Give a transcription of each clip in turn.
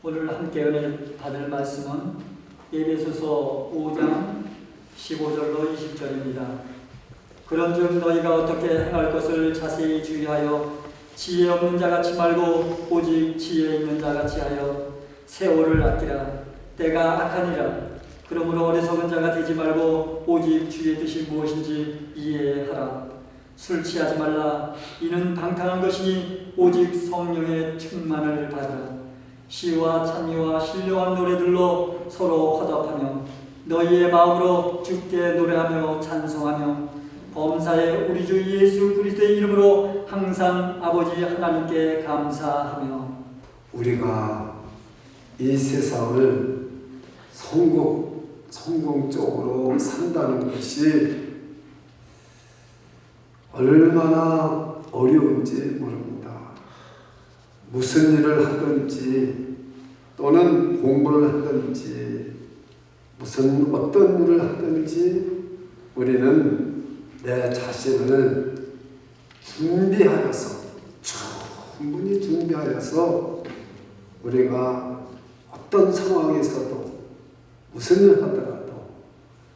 오늘 함께 은혜 받을 말씀은 에베소서 5장 15절로 20절입니다. 그런즉 너희가 어떻게 행할 것을 자세히 주의하여 지혜 없는 자같이 말고 오직 지혜 있는 자같이 하여 세월을 아끼라. 때가 악하니라. 그러므로 어리석은 자가 되지 말고 오직 주의 뜻이 무엇인지 이해하라. 술 취하지 말라. 이는 방탕한 것이니 오직 성령의 충만을 받으라. 시와 찬미와 신령한 노래들로 서로 화답하며 너희의 마음으로 주께 노래하며 찬송하며 범사에 우리 주 예수 그리스도의 이름으로 항상 아버지 하나님께 감사하며. 우리가 이 세상을 성공적으로 산다는 것이 얼마나 어려운지 모릅니다. 무슨 일을 하든지 또는 공부를 하든지 어떤 일을 하든지 우리는 내 자신을 충분히 준비하여서 우리가 어떤 상황에서도 무슨 일을 하더라도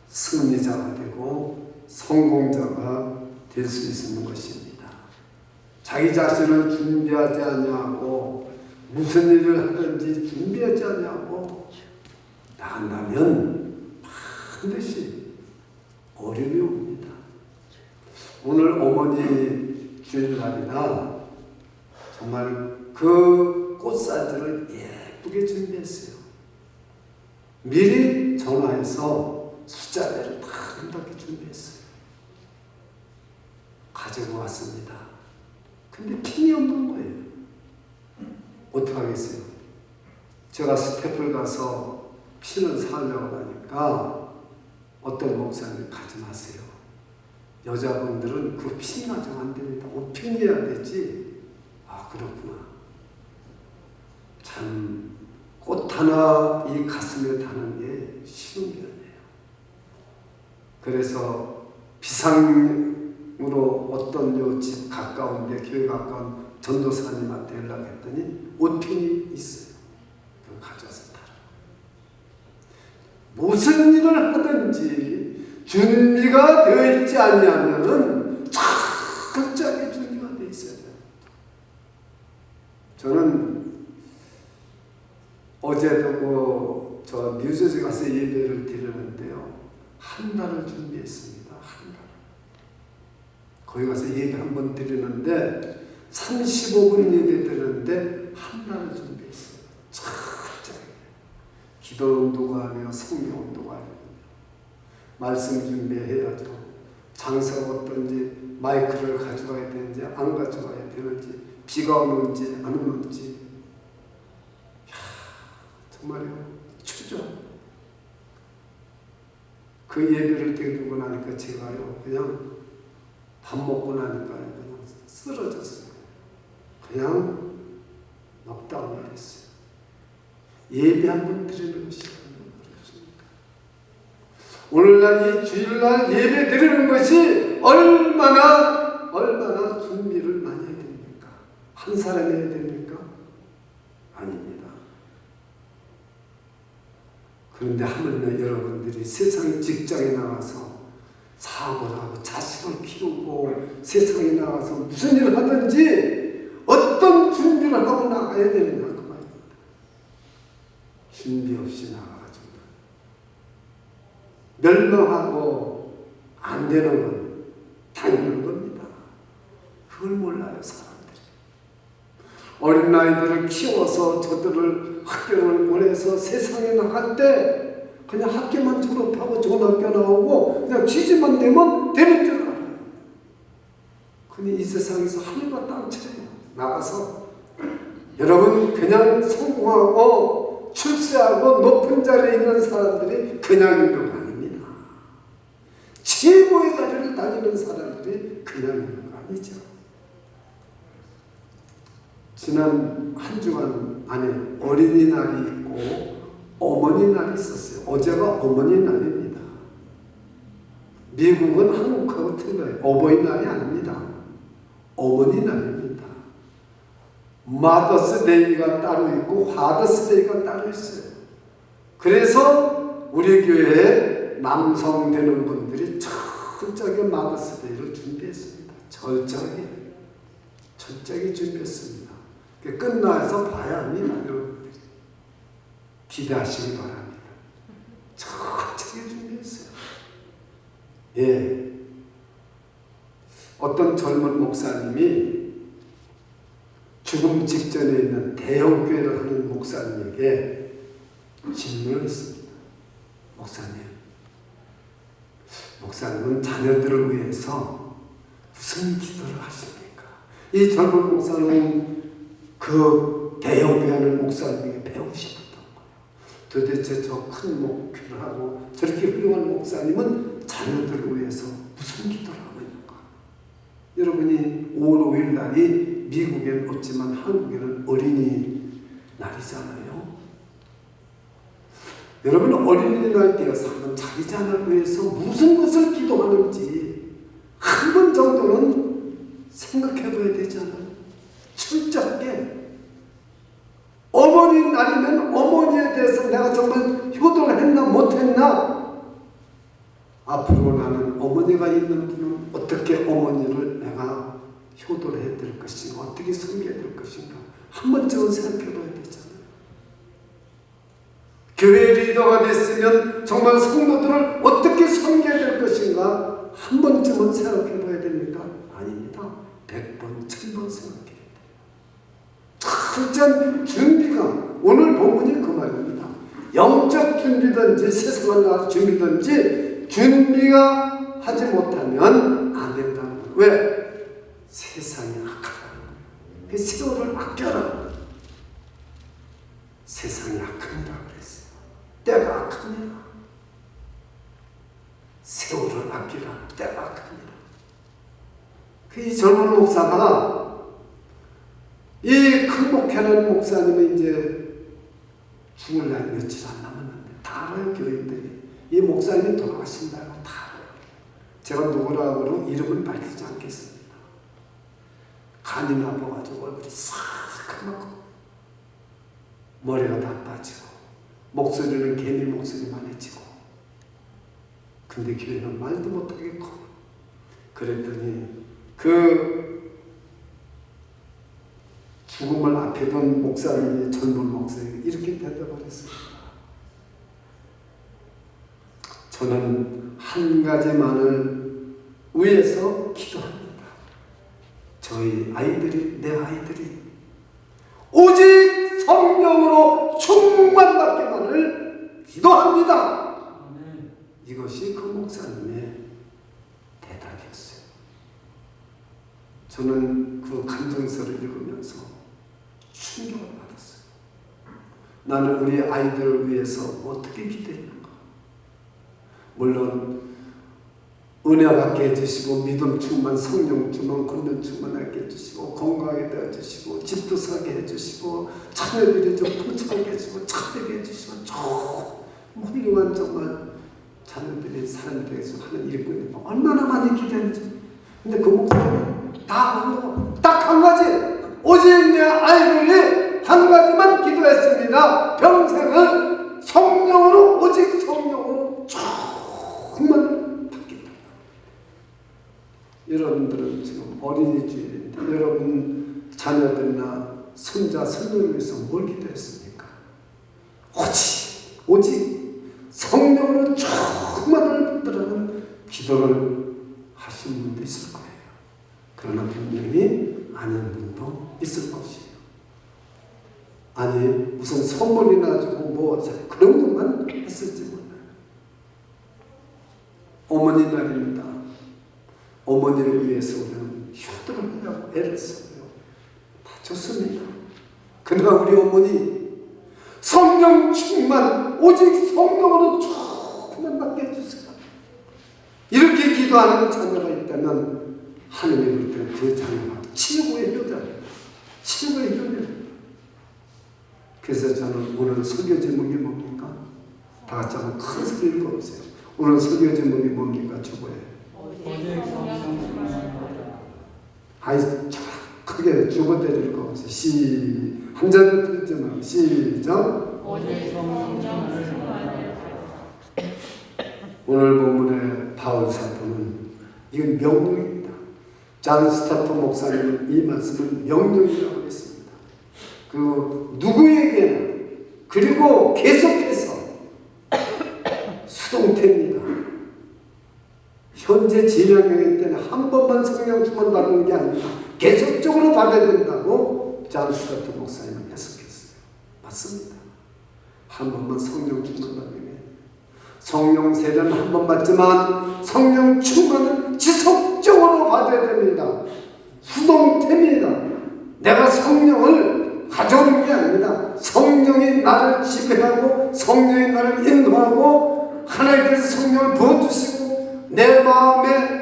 승리자가 되고 성공자가 될 수 있는 것입니다. 자기 자신을 준비하지 아니하고 무슨 일을 하든지 준비하지 아니하고 나간다면 반드시 어려움이 옵니다. 오늘 어머니 주일날이나 정말 그 꽃사진을 예쁘게 준비했어요. 미리 전화해서 숫자대로 다 아름답게 준비했어요. 가지고 왔습니다. 근데 핀이 없는 거예요. 어떡하겠어요? 제가 스태프를 가서 핀을 사려고 하니까 어떤 목사님 가지 마세요. 여자분들은 그 핀 가지고 안 됩니다. 옷핀이어야 되지. 아, 그렇구나. 참 꽃 하나 이 가슴에 다는 게 쉬운 게 아니에요. 그래서 비상으로 어떤 집 가까운데 교회 가까운 전도사님한테 연락했더니 옷핀이 있어요. 그걸 가져와서 달아. 무슨 일을 하든지 준비가 되어 있지 않냐면은 철저하게 준비가 되어 있어야 돼요. 저는 어제도 저 뉴저지 가서 예배를 드리는데요. 한 달을 준비했습니다. 한 달. 거기 가서 예배 한 번 드리는데 35분 예배 드리는데 한 달을 준비했어요. 철저하게. 기도 운동가 하며 성경 운동가 하며 말씀 준비해야죠. 장사가 어떤지 마이크를 가져가야 되는지 안 가져가야 되는지 비가 오는지 안 오는지 정말요. 추죠. 그 예배를 드리고 나니까 제가요 그냥 밥 먹고 나니까 그냥 쓰러졌어요. 그냥 넉다운이 됐어요. 예배 한번 드리는 것이 어렵습니까? 오늘날 이 주일날 예배 드리는 것이 얼마나 준비를 많이 해야 됩니까? 한 사람이 해야 됩니까? 아닙니다. 그런데 하물며 여러분들이 세상 직장에 나가서 사업을 하고 자식을 키우고 세상에 나가서 무슨 일을 하든지 어떤 준비를 하고 나가야 되느냐 그 말입니다. 준비 없이 나가가지고 멸망하고 안 되는 건 당연한 겁니다. 그걸 몰라요 사람들이. 어린 아이들을 키워서 저들을 학교를 보내서 세상에 나갈 때 그냥 학교만 졸업하고 좋은 학교 나오고 그냥 취직만 되면 되는 줄 알아요. 근데 이 세상에서 하늘과 땅처럼 나가서 여러분 그냥 성공하고 출세하고 높은 자리에 있는 사람들이 그냥 있는 거 아닙니다. 최고의 자리를 다니는 사람들이 그냥 있는 거 아니죠. 지난 한 주간 안에 어린이날이 있고 어머니날이 있었어요. 어제가 어머니날입니다. 미국은 한국하고 틀려요. 어버이날이 아닙니다. 어머니날입니다. 마더스데이가 따로 있고 화더스데이가 따로 있어요. 그래서 우리 교회에 남성 되는 분들이 철저하게 마더스데이를 준비했습니다. 철저하게 준비했습니다. 끝나서 봐야 합니다. 여러분들이 기대하시기 바랍니다. 철저하게 준비했어요. 예. 어떤 젊은 목사님이 죽음 직전에 있는 대형교회를 하는 목사님에게 질문을 했습니다. 목사님은 자녀들을 위해서 무슨 기도를 하십니까? 이 젊은 목사는 그 대형교회 하는 목사님에게 배우고 싶었던 거예요. 도대체 저 큰 목회를 하고 저렇게 훌륭한 목사님은 자녀들을 위해서 무슨 기도를 하고 있는가? 여러분이 5월 5일 날이 미국에는 없지만 한국에는 어린이날이잖아요. 여러분은 어린이날 때여서 자기 자녀를 위해서 무슨 것을 기도하는지 한 번 정도는 생각해 봐야 되잖아요. 철저하게. 어머니날이면 어머니에 대해서 내가 정말 효도를 했나 못했나? 앞으로 나는 어머니가 있는 분은 어떻게 어머니를 내가 효도를 해야 될 것인가, 어떻게 섬겨야 될 것인가 한 번쯤은 생각해 봐야 되잖아요. 교회 리더가 됐으면 정말 성도들을 어떻게 섬겨야 될 것인가 한 번쯤은 생각해 봐야 됩니까? 아닙니다. 100번, 1000번 생각해야 돼요. 철저한 준비가, 오늘 본문이 그 말입니다. 영적 준비든지 세상을 나갈 준비든지 준비가 하지 못하면 안 된다는 거예요. 왜? 세상이 악하다는 거예요. 그 세월을 아껴라. 세상이 악합니다 그랬어요. 때가 악합니다. 세월을 아끼라. 때가 악합니다. 이 젊은 목사가 이 큰 목회하는 목사님은 이제 죽을 날이 며칠 안 남았는데 다 알아요. 교인들이 이 목사님이 돌아가신다고 다 알아요. 제가 누구라고 이름은 밝히지 않겠습니다. 간이 나빠가지고 얼굴이 싹 까맣고 머리가 다 빠지고 목소리는 개미 목소리만 해지고 근데 교회는 말도 못하겠고 그랬더니 그 죽음을 앞에 둔 목사님이 젊은 목사님이 이렇게 대답을 했습니다. 저는 한 가지만을 위해서 기도합니다. 저희 아이들이, 내 아이들이 오직 성령으로 충만받기만을 기도합니다. 이것이 그 목사님의 대답이었어요. 저는 그 간증서를 읽으면서 충격을 받았어요. 나는 우리 아이들을 위해서 어떻게 기도했는가? 물론 은혜 받게 해주시고 믿음 충만, 성령 충만, 권능 충만하게 해주시고 건강하게 해주시고 집도 사게 해주시고 자녀들이 좀 풍성하게 해주시고 착되게 해주시고 훌륭한 정말 자녀들이 사람이 되어서 하는 일꾼이 얼마나 많이 기대했는지. 근데 그 목사님은 딱 한 가지, 오직 내 아이들이 한 가지만 기도했습니다. 평생을 성령으로, 오직 성령으로 정말 바뀌다. 여러분들은 지금 어린이 주일인데 여러분 자녀들이나 손자, 손녀를 위해서 뭘 기도했습니까? 오직 성령으로 충만을 받으라는 기도를 하신 분도 있을 거예요. 그러나 분명히 아닌 분도 있을 것이에요. 아니 무슨 선물이나 주고 뭐 그런 것만 했을지 몰라요. 어머니 날입니다. 어머니를 위해서 우리는 효도를 하려고 애를 써요. 다 좋습니다. 그러나 우리 어머니 성령 충만, 오직 성령으로 충만받게 해주세요. 이렇게 기도하는 자녀가 있다면 하느님이 볼 때는 그 자녀가 최고의 효자예요. 최고의 효자예요. 그래서 저는 오늘 설교 제목이 뭡니까? 다 같이 한번 큰 소리 읽어보세요. 오늘 설교 제목이 뭡니까? 주보에. 아이, 크게 죽어대릴 거 없어요. 한 잔도 들지 말고 시작. 오직 성령을 충만하여 오늘 본문의 바울 사도는 이건 명령입니다. 잔 스타프 목사님은 이 말씀은 명령이라고 했습니다. 그 누구에게나 그리고 계속해서 수동태입니다. 현재 진행형일 때는 한 번만 성령 충만 받는 게 아니라 계속적으로 받아야 된다고 잔 스타프 목사님은 해석했어요. 맞습니다. 한 번만 성령 충만 받는 게 성령 세례는 한 번 받지만 성령 충만은 지속적으로 받아야 됩니다. 수동태입니다. 내가 성령을 가져오는 게 아니라 성령이 나를 지배하고 성령이 나를 인도하고 하나님께서 성령을 부어주시고 내 마음에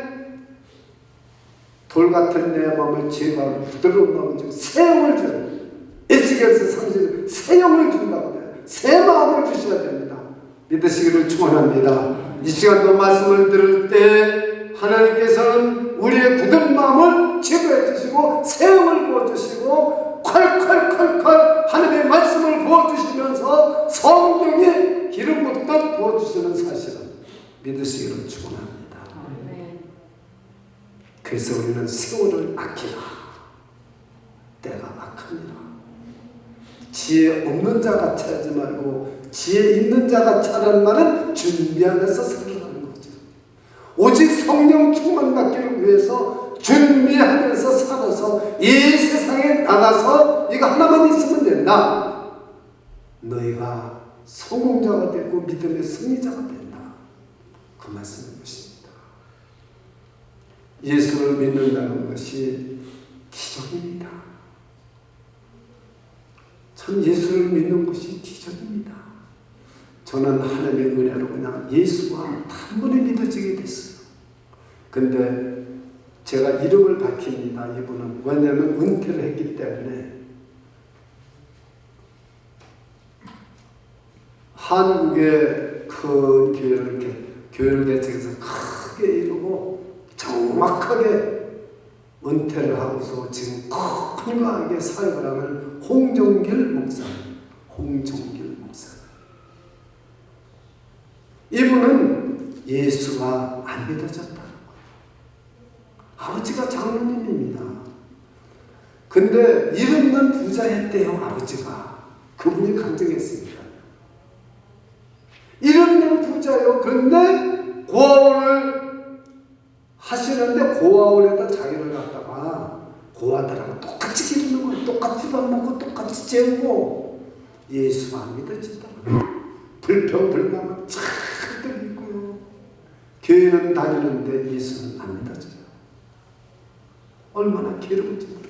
돌 같은 내 마음을 제거하고 부드러운 마음을 주고 새 영을 줘요. 에스겔서 30절 새 영을 준다고 해요. 새 마음을 주셔야 됩니다. 믿으시기를 축원합니다. 이 시간도 말씀을 들을 때 하나님께서는 우리의 굳은 마음을 제거해 주시고 새 영을 부어주시고 콸콸콸콸 하나님의 말씀을 부어주시면서 성령의 기름 붓듯 부어주시는 사실은 믿으시기를 축원합니다. 그래서 우리는 세월을 아끼라. 때가 악합니다. 지혜 없는 자 같이 하지 말고 지혜 있는 자 같이 하라는 말은 준비하면서 살아가는 거죠. 오직 성령 충만 받기를 위해서 준비하면서 살아서 이 세상에 나가서 이거 하나만 있으면 된다. 너희가 성공자가 되고 믿음의 승리자가 된다. 그 말씀인 것입니다. 예수를 믿는다는 것이 기적입니다. 참 예수를 믿는 것이 기적입니다. 저는 하나님의 은혜로 그냥 예수가 한 번에 믿어지게 됐어요. 근데 제가 이름을 밝힙니다. 이분은 왜냐하면 은퇴를 했기 때문에 한국의 큰 교회를 개척해서 크게 이루고 정확하게 은퇴를 하고서 지금 건강하게 사역을 하는 홍정길 목사님. 이분은 예수가 안 믿어졌다는 거예요. 아버지가 장로님입니다. 근데 일 없는 부자였대요. 아버지가. 그분이 강정했습니다. 일 없는 부자요. 그런데 고아원을 하시는데 고아원에다 자기를 갖다가 고아들하고 똑같이 기르는 거예요. 똑같이 밥 먹고 똑같이 재우고. 예수가 안 믿어지더라고요. 불평불만은 잔뜩 있고요. 교회는 다니는데 예수는 안 믿어져요. 얼마나 괴로운지 모릅니다.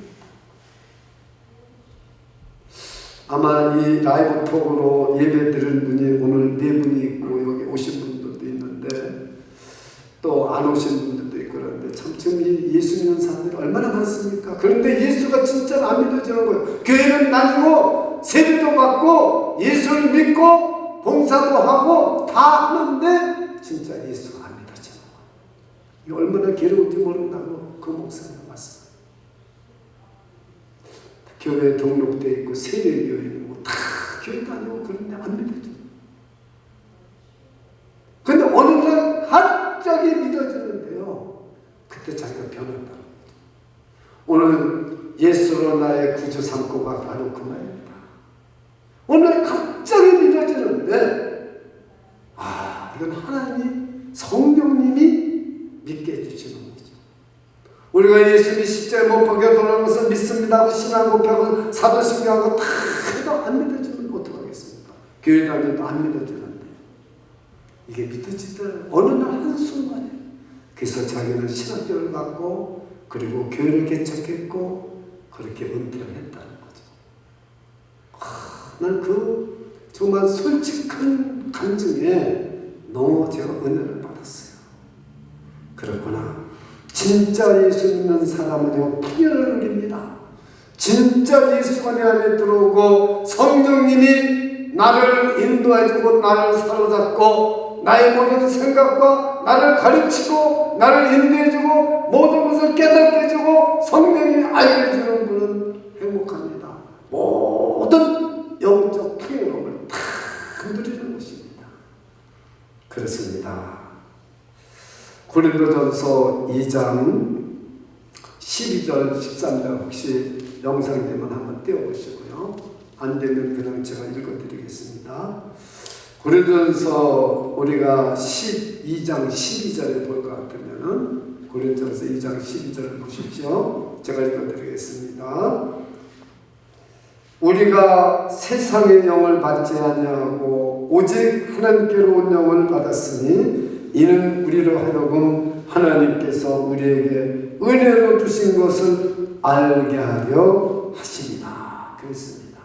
아마 이 라이브 톡으로 예배 드린 분이 오늘 4분이 있고 여기 오신 분들도 있는데 또 안 오신 분들도 있고 그런데 참 지금 이 예수 믿는 사람들이 얼마나 많습니까? 그런데 예수가 진짜로 안 믿어지는 거예요. 교회는 다니고 세배도 받고 예수를 믿고 봉사도 하고 다 하는데 진짜 예수가 안 믿어지는 거예요. 이게 얼마나 괴로운지 모른다고 그 목사님 말씀. 교회에 등록되어 있고 세례교회이고 다 교회 다니고 그런데 안 믿어져요. 근데 어느 날 갑자기 믿어지는데요. 그때 자기가 변한다는 거죠. 오늘 예수로 나의 구주 삼고가 바로 그 말입니다. 오늘 갑자기 믿어지는데 이건 하나님 성령님이 믿게 해주시는 거죠. 우리가 예수님이 십자가에 못 박혀 돌아온 것을 믿습니다 하고 신앙 고백하고 사도신경하고 다 해도 안 믿어지면 어떡하겠습니까? 교회 다녀도 안 믿어지는데 이게 믿어지더라고요. 어느 날 한순간에. 그래서 자기는 신학교를 갔고 그리고 교회를 개척했고 그렇게 은퇴를 했다는 거죠. 난 그 정말 솔직한 감정에 너무 제가 은혜를 받았어요. 그렇구나. 진짜 예수 믿는 사람은요, 풍요를 누립니다. 진짜 예수가 내 안에 들어오고 성령님이 나를 인도해주고 나를 사로잡고 주시고 나의 모든 생각과 나를 가르치고 나를 인도해주고 모든 것을 깨닫게 해주고 성령이 알게 해주는 분은 행복합니다. 모든 영적 풍요로움을 다 누리는 것입니다. 그렇습니다. 고린도전서 2장 12절 13절 혹시 영상 되면 한번 띄워보시고요. 안 되면 그냥 제가 읽어드리겠습니다. 고린도전서 우리가 12장 12절에 볼 것 같으면은 고린도전서 2장 12절을 보십시오. 제가 읽어드리겠습니다. 우리가 세상의 영을 받지 아니하고 오직 하나님께로 온 영을 받았으니 이는 우리로 하여금 하나님께서 우리에게 은혜로 주신 것을 알게 하려 하십니다. 그랬습니다.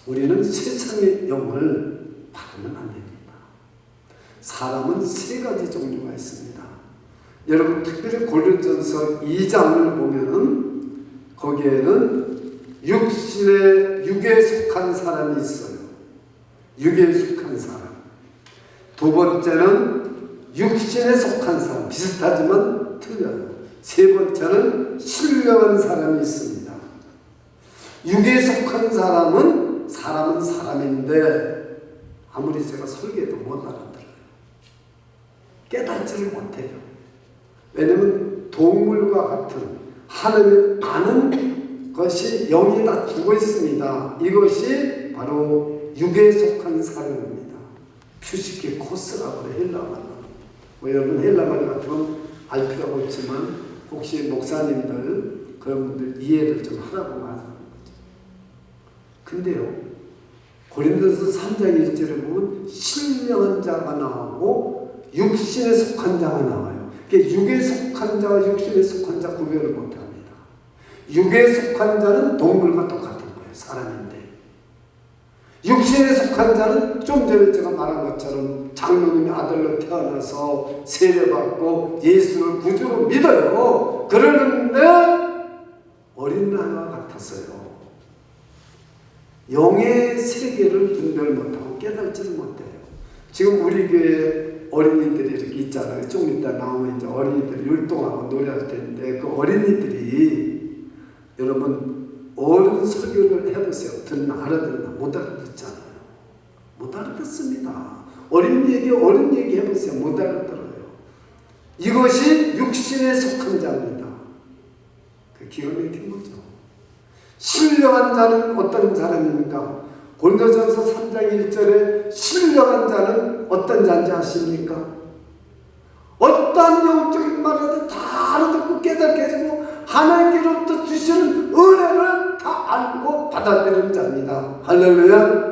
우리는 세상의 영을 받으면 안 됩니다. 사람은 세 가지 종류가 있습니다. 여러분 특별히 고린도전서 2장을 보면은 거기에는 육에 속한 사람이 있어요. 육에 속한 사람. 두 번째는 육신에 속한 사람. 비슷하지만 틀려요. 세 번째는 신령한 사람이 있습니다. 육에 속한 사람은 사람인데 아무리 제가 설계도 못 알아들어요. 깨닫지를 못해요. 왜냐하면 동물과 같은 하나님을 아는 것이 영이 다 죽어 있습니다. 이것이 바로 육에 속한 사람입니다. 퓨시키 코스라고 그래, 헬라말로. 여러분 헬라말 같으면 알 필요가 없지만 혹시 목사님들 그런 분들 이해를 좀 하라고 말하는 거죠. 근데요, 고린도서 3장 1절에 보면 신령한 자가 나오고 육신에 속한 자가 나와요. 육에 속한 자와 육신에 속한 자 구별을 못합니다. 육에 속한 자는 동물과 똑같은 거예요. 사람인데. 육신에 속한 자는 좀 전에 제가 말한 것처럼 장로님의 아들로 태어나서 세례받고 예수를 구주로 믿어요. 그러는데 어린 나이와 같았어요. 영의 세계를 분별 못하고 깨닫지를 못해요. 지금 우리 교회 어린이들이 이렇게 있잖아요. 좀 이따 나오면 이제 어린이들이 율동하고 노래할 텐데 그 어린이들이 여러분 어른 설교를 해보세요. 듣나 알아듣나? 못 알아듣잖아요. 못 알아듣습니다. 어린 얘기 해보세요. 못 알아들어요. 이것이 육신에 속한 자입니다. 그 기가 막힌 거죠. 신령한 자는 어떤 사람입니까? 고린도전서 3장 1절에 신령한 자는 어떤 자인지 아십니까? 어떤 영적인 말을 다 알아듣고 깨닫게 해주고 하나님께로부터 주시는 은혜를 다 알고 받아들이는 자입니다. 할렐루야.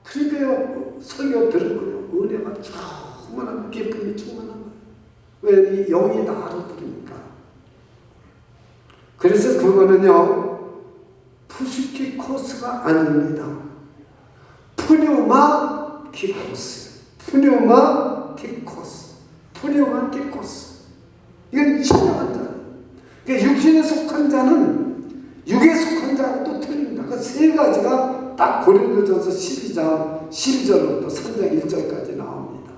그러니까요, 설교 들으면 은혜가 충만한 기쁨이 충만한 거예요. 왜? 이 영이 다 알아들으니까. 그래서 그거는요, 푸시키코스가 아닙니다. 푸뉴마티코스. 푸뉴마티코스. 이건 신령한 자예요. 그러니까 육신에 속한 자는 육에 속한 자하고 또 틀립니다. 그 세 가지가 딱 고린도전서 12장 12절부터 3장 1절까지 나옵니다.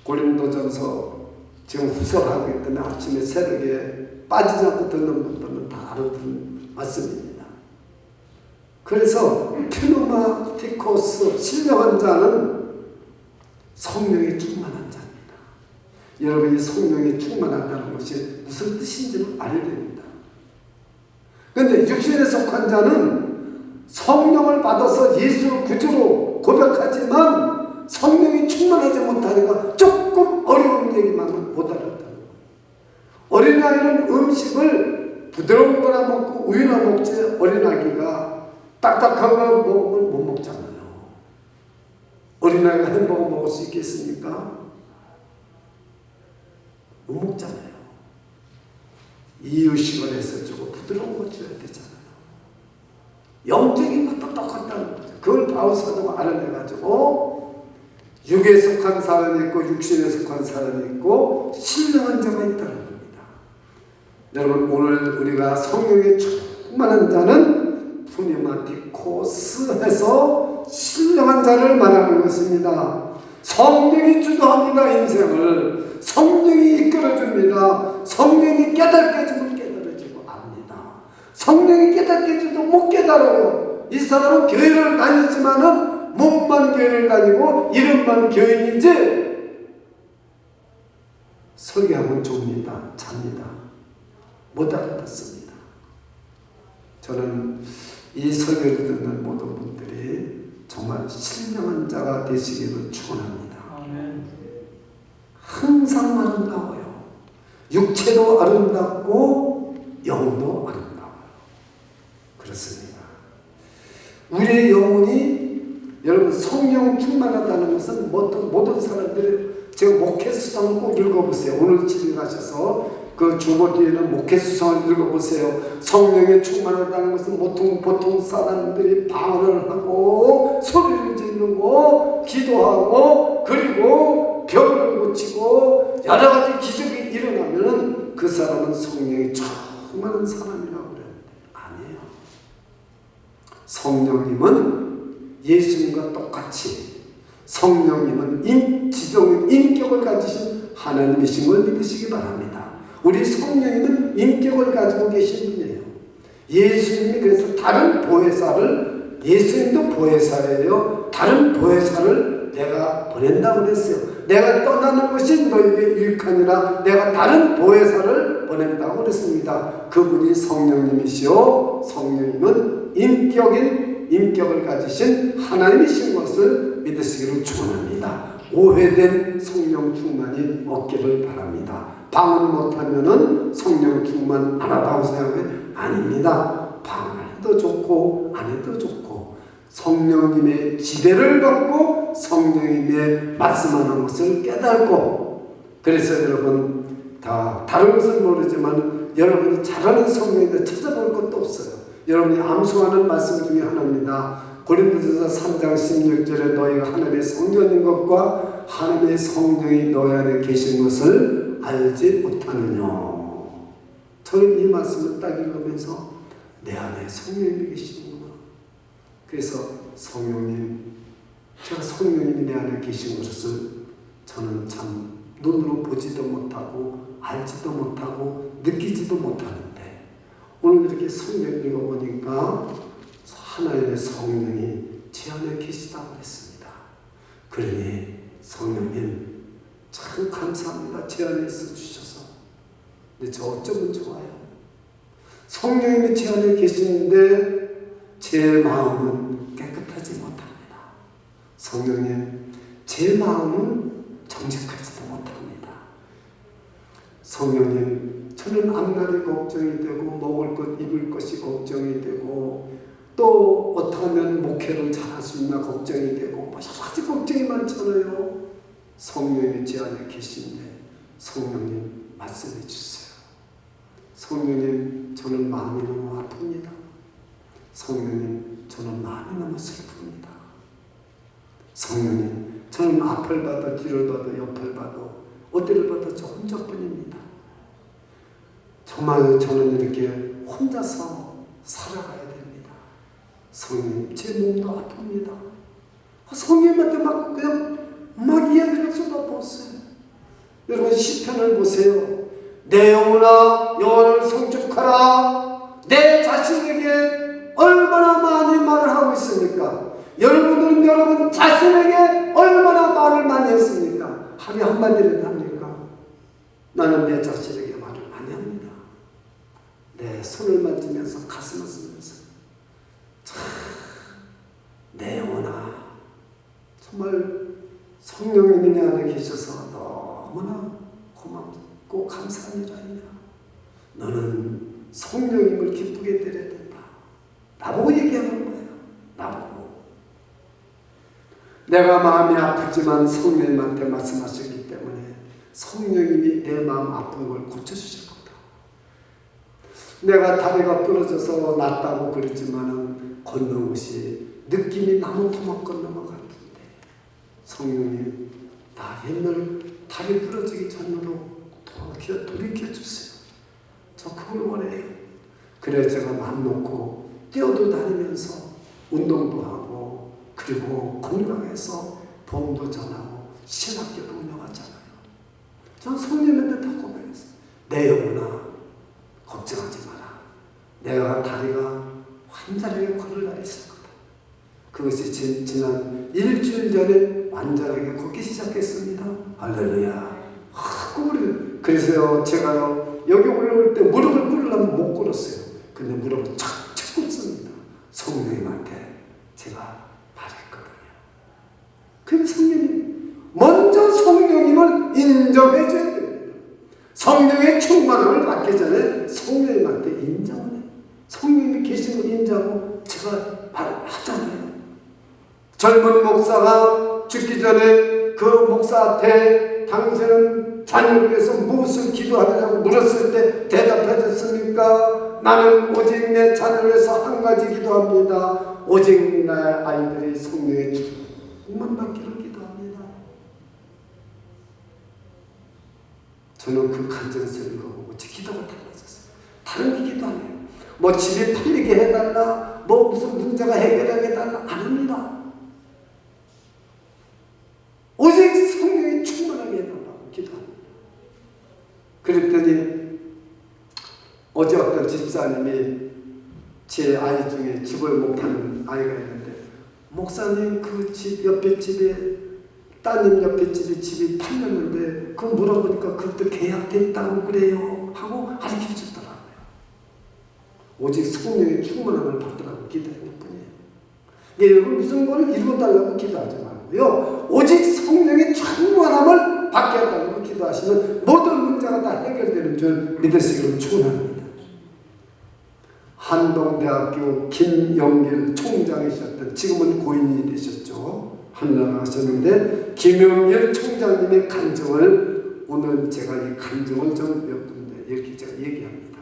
고린도전서 지금 후설하고 있기 때문에 아침에 새벽에 빠지지 않고 듣는 분들은 다 알아듣는 말씀입니다. 그래서 퓨노마티코스 신령한 자는 성령이 충만한 자입니다. 여러분이 성령이 충만하다는 것이 무슨 뜻인지는 알아야 됩니다. 그런데 육신에 속한 자는 성령을 받아서 예수를 구주로 고백하지만 성령이 충만하지 못하니까 조금 어려운 얘기만 못 알아듣는 거예요. 어린아이는 음식을 부드러운 거나 먹고 우유나 먹지 어린아기가 딱딱한 거 먹으면 못 먹잖아요. 어린아이가 햄버거 먹을 수 있겠습니까? 못 먹잖아요. 이유식을 해서 주고 부드러운 거 줘야 되잖아요. 영적인 것도 똑같다는 거죠. 그걸 바울사도가 알아내가지고 육에 속한 사람이 있고 육신에 속한 사람이 있고 신령한 자가 있다는 겁니다. 여러분 오늘 우리가 성령에 충만한 자는 푸니마티코스 해서 신령한 자를 말하는 것입니다. 성령이 주도합니다. 인생을 성령이 이끌어줍니다. 성령이 깨닫게 해주면 깨달아지고 압니다. 성령이 깨닫게 해줘도 못 깨달아요. 이 사람은 교회를 다니지만은 몸만 교회를 다니고 이름만 교인이지 설교하면 줍니다. 잡니다. 못 알아듣습니다. 저는 이 설교를 듣는 모든 분들이 정말 신령한 자가 되시기를 축원합니다. 아멘. 항상 아름다워요. 육체도 아름답고 영도 아름다워요. 그렇습니다. 우리의 영혼이 여러분 성령 충만하다는 것은 모든 사람들이 제가 목회수상을 꼭 읽어보세요. 오늘 집에 가셔서 그 주보 뒤에는 목회수상을 읽어보세요. 성령에 충만하다는 것은 보통 사람들이 방언을 하고 소리를 지르고 기도하고 그리고 병을 고치고 여러 가지 기적이 일어나면 그 사람은 성령이 충만한 사람이라고 그래요. 아니에요. 성령님은 예수님과 똑같이 성령님은 지정의 인격을 가지신 하나님이신 걸 믿으시기 바랍니다. 우리 성령님은 인격을 가지고 계신 분이에요. 예수님이 그래서 다른 보혜사를 예수님도 보혜사예요. 다른 보혜사를 내가 보낸다고 그랬어요. 내가 떠나는 것이 너에게 유익하니라 내가 다른 보혜사를 보낸다고 그랬습니다. 그분이 성령님이시오. 성령님은 인격을 가지신 하나님이신 것을 믿으시기를 축원합니다. 오해된 성령 충만이 없기를 바랍니다. 방언 못하면은 성령 충만 안 하다고 생각해? 아닙니다. 방언해도 좋고 안 해도 좋고 성령님의 지배를 받고 성령님의 말씀하는 것을 깨닫고 그래서 여러분 다 다른 것은 모르지만 여러분이 잘하는 성령인데 찾아볼 것도 없어요. 여러분이 암송하는 말씀 중에 하나입니다. 고린도전서 3장 16절에 너희가 하나님의 성전인 것과 하나님의 성령이 너희 안에 계신 것을 알지 못하느냐. 저는 이 말씀을 딱 읽으면서 내 안에 성령님이 계시는구나. 그래서 성령님, 제가 성령님이 내 안에 계신 것을 저는 참 눈으로 보지도 못하고 알지도 못하고 느끼지도 못하는데 오늘 이렇게 성경 읽어보니까 하나님의 성령이 제 안에 계시다고 했습니다. 그러니 성령님 참 감사합니다. 제 안에 있어 주셔서. 근데 저 어쩌면 좋아요. 성령님이 제 안에 계시는데 제 마음은 깨끗하지 못합니다. 성령님 제 마음은 정직하지도 못합니다. 성령님 저는 앞날이 걱정이 되고 먹을 것 입을 것이 걱정이 되고 또 어떻게 하면 목회를 잘할 수 있나 걱정이 되고 뭐 여러 가지 걱정이 많잖아요. 성령님이 제 안에 계신데 성령님 말씀해 주세요. 성령님 저는 마음이 너무 아픕니다. 성령님 저는 마음이 너무 슬픕니다. 성령님 저는 앞을 봐도 뒤를 봐도 옆을 봐도 어디를 봐도 저 혼자뿐입니다. 정말 저는 이렇게 혼자서 살아가야 됩니다. 성령님 제 몸도 아픕니다. 성령님한테 막 이야기를 쏟아부었어요. 여러분 시편을 보세요. 내 영혼아 여호와를 송축하라. 내 자신에게 얼마나 많이 말을 하고 있습니까? 여러분들은 여러분 자신에게 얼마나 말을 많이 했습니까? 하루에 한마디를 합니까? 나는 내 자신에게 말을 많이 합니다. 내 손을 만지면서 가슴을 쓰면서 내 영혼아 정말 성령님이 내 안에 계셔서 너무나 고맙고 감사한 일 아니냐. 너는 성령님을 기쁘게 드려야 된다. 나보고 얘기하는 거예요. 나보고. 내가 마음이 아프지만 성령님한테 말씀하셨기 때문에 성령님이 내 마음 아픈 걸 고쳐주실 거다. 내가 다리가 부러져서 낫다고 그랬지만은 걷는 것이 느낌이 나무 토막 걷는 것 같은데 성령님 나 옛날 다리 부러지기 전으로 돌이켜주세요. 저 그걸 원해요. 그래 제가 맘 놓고 뛰어도 다니면서 운동도 하고 그리고 건강해서 보험도 전하고 신학교도 운영하잖아요. 전 성령님한테 다 고백했어요. 내 영혼아 걱정하지 마라. 내가 다리가 완전하게 걸을 날이 있을 거다. 그것이 지난 일주일 전에 완전하게 걷기 시작했습니다. 할렐루야. 그래서요 제가요 여기 올라올 때 무릎을 꿇으려면 못 꿇었어요. 근데 무릎을 착착 꿇습니다. 성령님한테 제가 말했거든요. 그럼 성령님 먼저 성령님을 인정해줘야 됩니다. 성령의 충만함을 받기 전에 성령님한테 인정을 해요. 성령님이 계신 걸 인정하고 제가 말하잖아요. 젊은 목사가 죽기 전에 그 목사한테 당신은 자녀를 위해서 무엇을 기도하느냐고 물었을 때 대답해 줬습니까? 나는 오직 내 자녀를 위해서 한 가지 기도합니다. 오직 내 아이들이 성령의 충만받기를 기도합니다. 저는 그 간증서를 읽어보고 제 기도가 달라졌어요. 다른 게 기도 안 해요. 뭐 집이 팔리게 해달라, 뭐 무슨 문제가 해결하게 해달라 안 합니다. 오직 성령이 충만하게 해달라고 기도합니다. 그랬더니 어제 어떤 집사님이 제 아이 중에 집을 못 파는 아이가 있는데 목사님 그 집 옆에 집에 따님 옆에 집이 팔렸는데 그거 물어보니까 그것도 계약됐다고 그래요 하고 가르쳐 줬더라고요. 오직 성령의 충만함을 받으라고 기도하는 뿐이에요. 예, 여러분 무슨 거를 이루어달라고 기도하지 말고요. 오직 성령의 충만함을 받게 해달라고 기도하시면 모든 문제가 다 해결되는 줄 믿으시기를 축원합니다. 한동대학교 김영길 총장이셨던 지금은 고인이 되셨죠. 한나라하셨는데 김영길 총장님의 간증을 오늘 제가 이 간증을 좀 몇 군데 이렇게 제가 얘기합니다.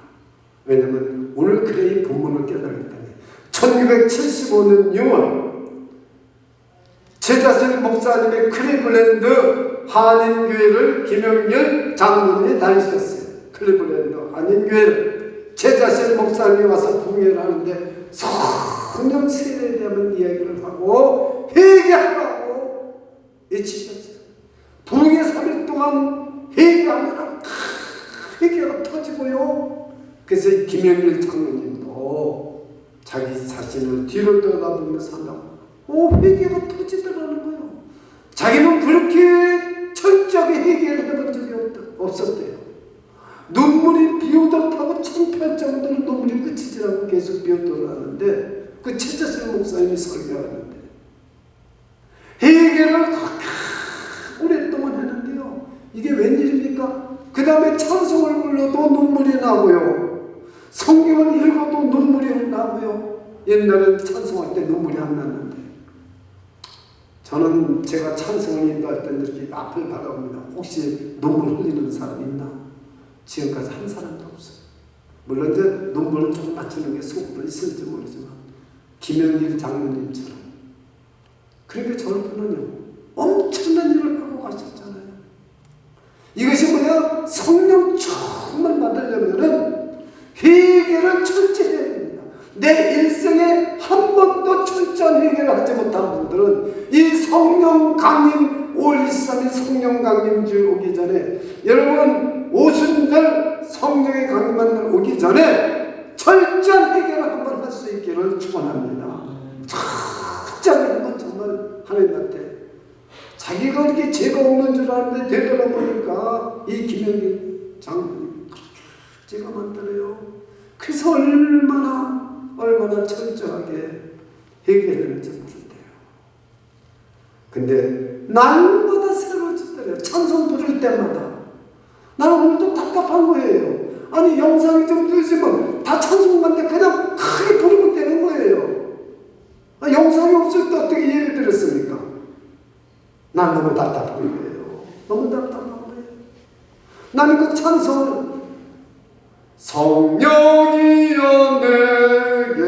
왜냐하면 오늘 그래 이 본문을 깨달았다니 1975년 6월 제자실 목사님의 클리블랜드 한인교회를 김영길 장로님이 다니셨어요. 클리블랜드 한인교회를 제자실 목사님이 와서 부흥회를 하는데 성령 세례에 대한 이야기를 하고 회개하라고 외치셨어요. 부흥회 3일 동안 회개하면 회개가 터지고요. 그래서 김영길 장로님도 자기 자신을 뒤로 돌아보면서 한다고 회개가 터지더라는 거예요. 자기는 그렇게 철저하게 회개를 해본 적이 없었대요. 눈물이 비오듯하고 창피할 정도로 눈물이 그치지 않고 계속 비오더라는데 그 제자실 목사님이 설교하는데 회개를 오랫동안 했는데요. 이게 웬일입니까? 그 다음에 찬송을 불러도 눈물이 나고요. 성경을 읽어도 눈물이 나고요. 옛날에 찬송할 때 눈물이 안 났는데 저는 제가 찬송을 인도할 때 이렇게 앞을 바라봅니다. 혹시 눈물 흘리는 사람 있나? 지금까지 한 사람도 없어요. 물론 이제 눈물을 조금 맞추는 게 속으로 있을지 모르지만 김영길 장로님처럼 그러니까 저분은요 엄청난 일을 하고 가셨잖아요. 이것이 뭐냐? 성령 충만 받으려면은 회개를 철저히 해야 됩니다. 내 일생에 한 번도 철저한 회개를 하지 못한 분들은 이 성령 강림 5월 23일 성령 강림주일 오기 전에 여러분 오순절 성령의 강림한 날 오기 전에 철저한 회개를 한번 할 수 있기를 축원합니다. 철저하게 한번 정말 하나님한테 자기가 이렇게 죄가 없는 줄 아는데 되돌아보니까 이 김영길 장로님 죄가 많더래요. 그래서 얼마나 철저하게 회개했는지 모른대요. 근데 날마다 새로워지더래요. 찬송 부를 때마다. 나는 오늘도 답답한 거예요. 아니 영상이 좀 늦으면 다 찬송 간데 그냥 크게 부르면 되는 거예요. 영상이 없을 때 어떻게 예를 들었습니까? 난 너무 답답한 거예요. 너무 답답한 거예요. 나는 그 찬송을 성령이여 내게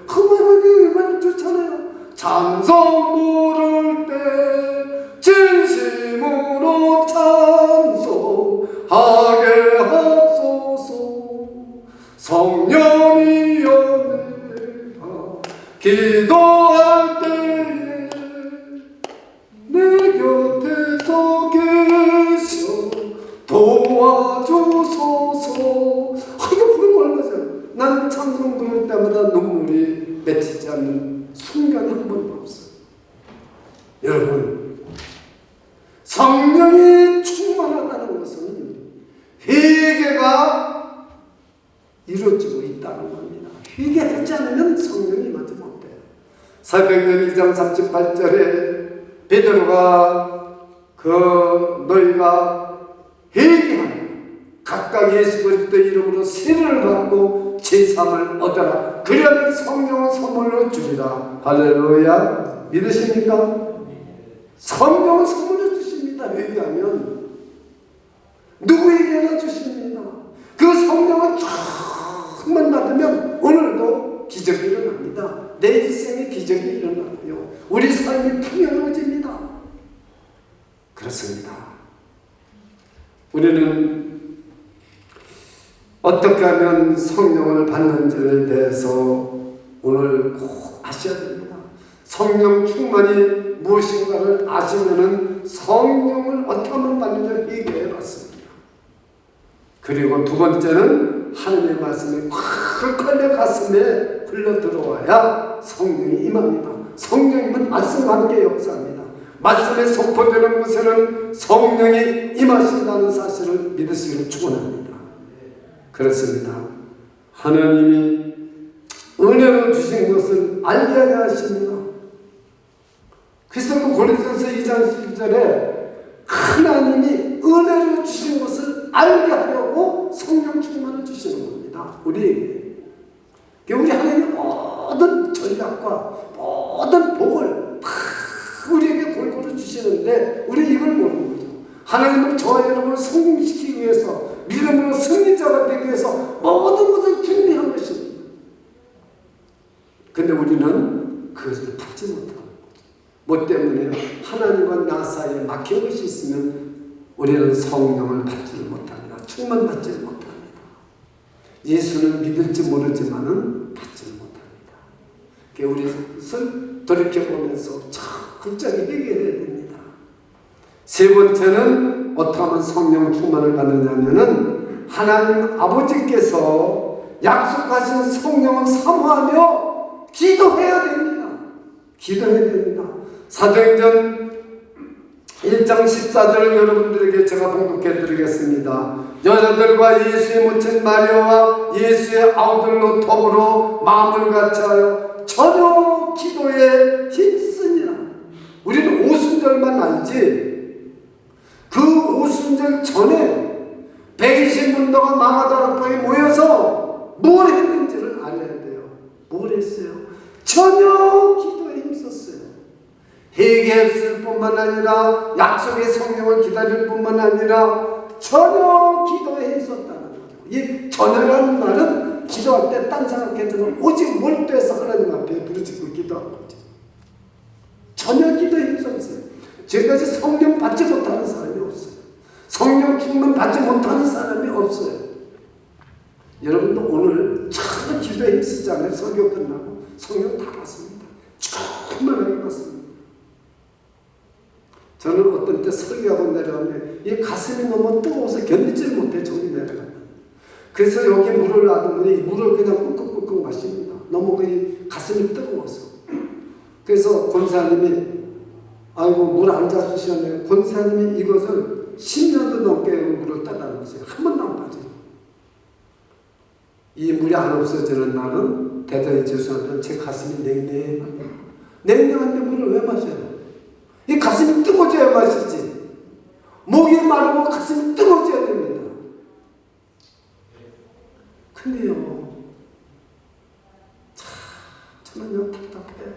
그만 좋잖아요. 찬송 부를 때 진심으로 찬송하게 하소서. 성령이여 내게 기도할 때에 내 곁에서 계셔 도와주소서. 이거 부르면 얼마죠? 난 찬송 부를 때마다 눈물이 맺히지 않는 순간이 한 번도 없어요. 여러분, 성령이 충만하다는 것은 회개가 이루어지고 있다는 겁니다. 회개하지 않으면 성령이 임하지 못해요. 사도행전 2장 38절에 베드로가 너희가 회개하여 각각 예수 그리스도의 이름으로 세례를 받고 제3을 얻어라. 그러면 성령은 선물로 주리라. 할렐루야. 믿으십니까? 성령은 선물로 주십니다. 회개하면 누구에게나 주십니다. 그 성령을 조금만 받으면 오늘도 기적이 일어납니다. 내 인생에 기적이 일어나고요. 우리 삶이 풍요로워집니다. 그렇습니다. 우리는 어떻게 하면 성령을 받는지에 대해서 오늘 꼭 아셔야 됩니다. 성령 충만이 무엇인가를 아시면은 성령을 어떻게 하면 받는지 얘기해 봤습니다. 그리고 두 번째는 하나님의 말씀이 콱 걸려 가슴에 흘러 들어와야 성령이 임합니다. 성령님은 말씀과 함께 역사합니다. 말씀에 선포되는 것에는 성령이 임하신다는 사실을 믿으시기를 축원합니다. 그렇습니다. 하나님이 은혜로 주신 것을 알게 하려 하십니다. 그래서 고린도전서 2장 11절에 하나님이 은혜로 주신 것을 알게 하려고 성령 충만을 주시는 겁니다. 우리에게. 우리 하나님의 모든 전략과 모든 복을 다 우리에게 골고루 주시는데 우리 이걸 모르는 거죠. 하나님은 저와 여러분을 성공시키기 위해서 믿음으로 승리자가 되기 위해서 모든 것을 준비한 것입니다. 근데 우리는 그것을 받지 못하는 거죠. 뭐 때문에 하나님과 나 사이에 막힌 것이 있으면 우리는 성령을 받지를 못합니다. 충만받지를 못합니다. 예수는 믿을지 모르지만은 받지를 못합니다. 우리 것을 돌이켜보면서 철저히 해결해야 됩니다. 세 번째는 어떻게 하면 성령 충만을 받느냐면은 하나님 아버지께서 약속하신 성령을 사모하며 기도해야 됩니다. 기도해야 됩니다. 사도행전 1장 14절을 여러분들에게 제가 봉독해 드리겠습니다. 여자들과 예수의 모친 마리아와 예수의 아우들로 더불어 마음을 같이하여 전혀 기도에 힘쓰니라. 우리는 오순절만 알지 그 오순절 전에 120문도가 마가다락방에 모여서 뭘 했는지를 알아야 돼요. 뭘 했어요? 전혀 기도에 힘썼어요. 회개했을 뿐만 아니라 약속의 성령을 기다릴 뿐만 아니라 전혀 기도에 힘썼다는 거죠. 이 전혀라는 말은 기도할 때 딴 생각해서는 오직 몰두해서 하나님 앞에 부르짖고 기도한 거죠. 전혀 기도에 힘썼어요. 지금까지 성령 받지 못하는 사람이 없어요. 성령 충만 받지 못하는 사람이 없어요. 여러분도 오늘 참 기도에 힘쓰잖아요. 설교 끝나고 성령 다 받습니다. 충만하게 받습니다. 저는 어떤 때 설교하고 내려가면 이 가슴이 너무 뜨거워서 견디질 못해 저기 내려가면. 그래서 여기 물을 놔두면 이 물을 그냥 꾹꾹꾹꾹 마십니다. 너무 그 가슴이 뜨거워서. 그래서 권사님이 아이고 물 안 잡수시네요. 권사님이 이것을 10년도 넘게 물을 따다 놓으세요. 한 번도 안 빠져요. 이 물이 안 없어지는 날은 대단히 죄송하지만 제 가슴이 냉랭해요. 냉랭한데 물을 왜 마셔요? 이 가슴이 뜨거워져야 마시지. 목이 마르고 가슴이 뜨거워져야 됩니다. 근데요, 저는요 답답해요.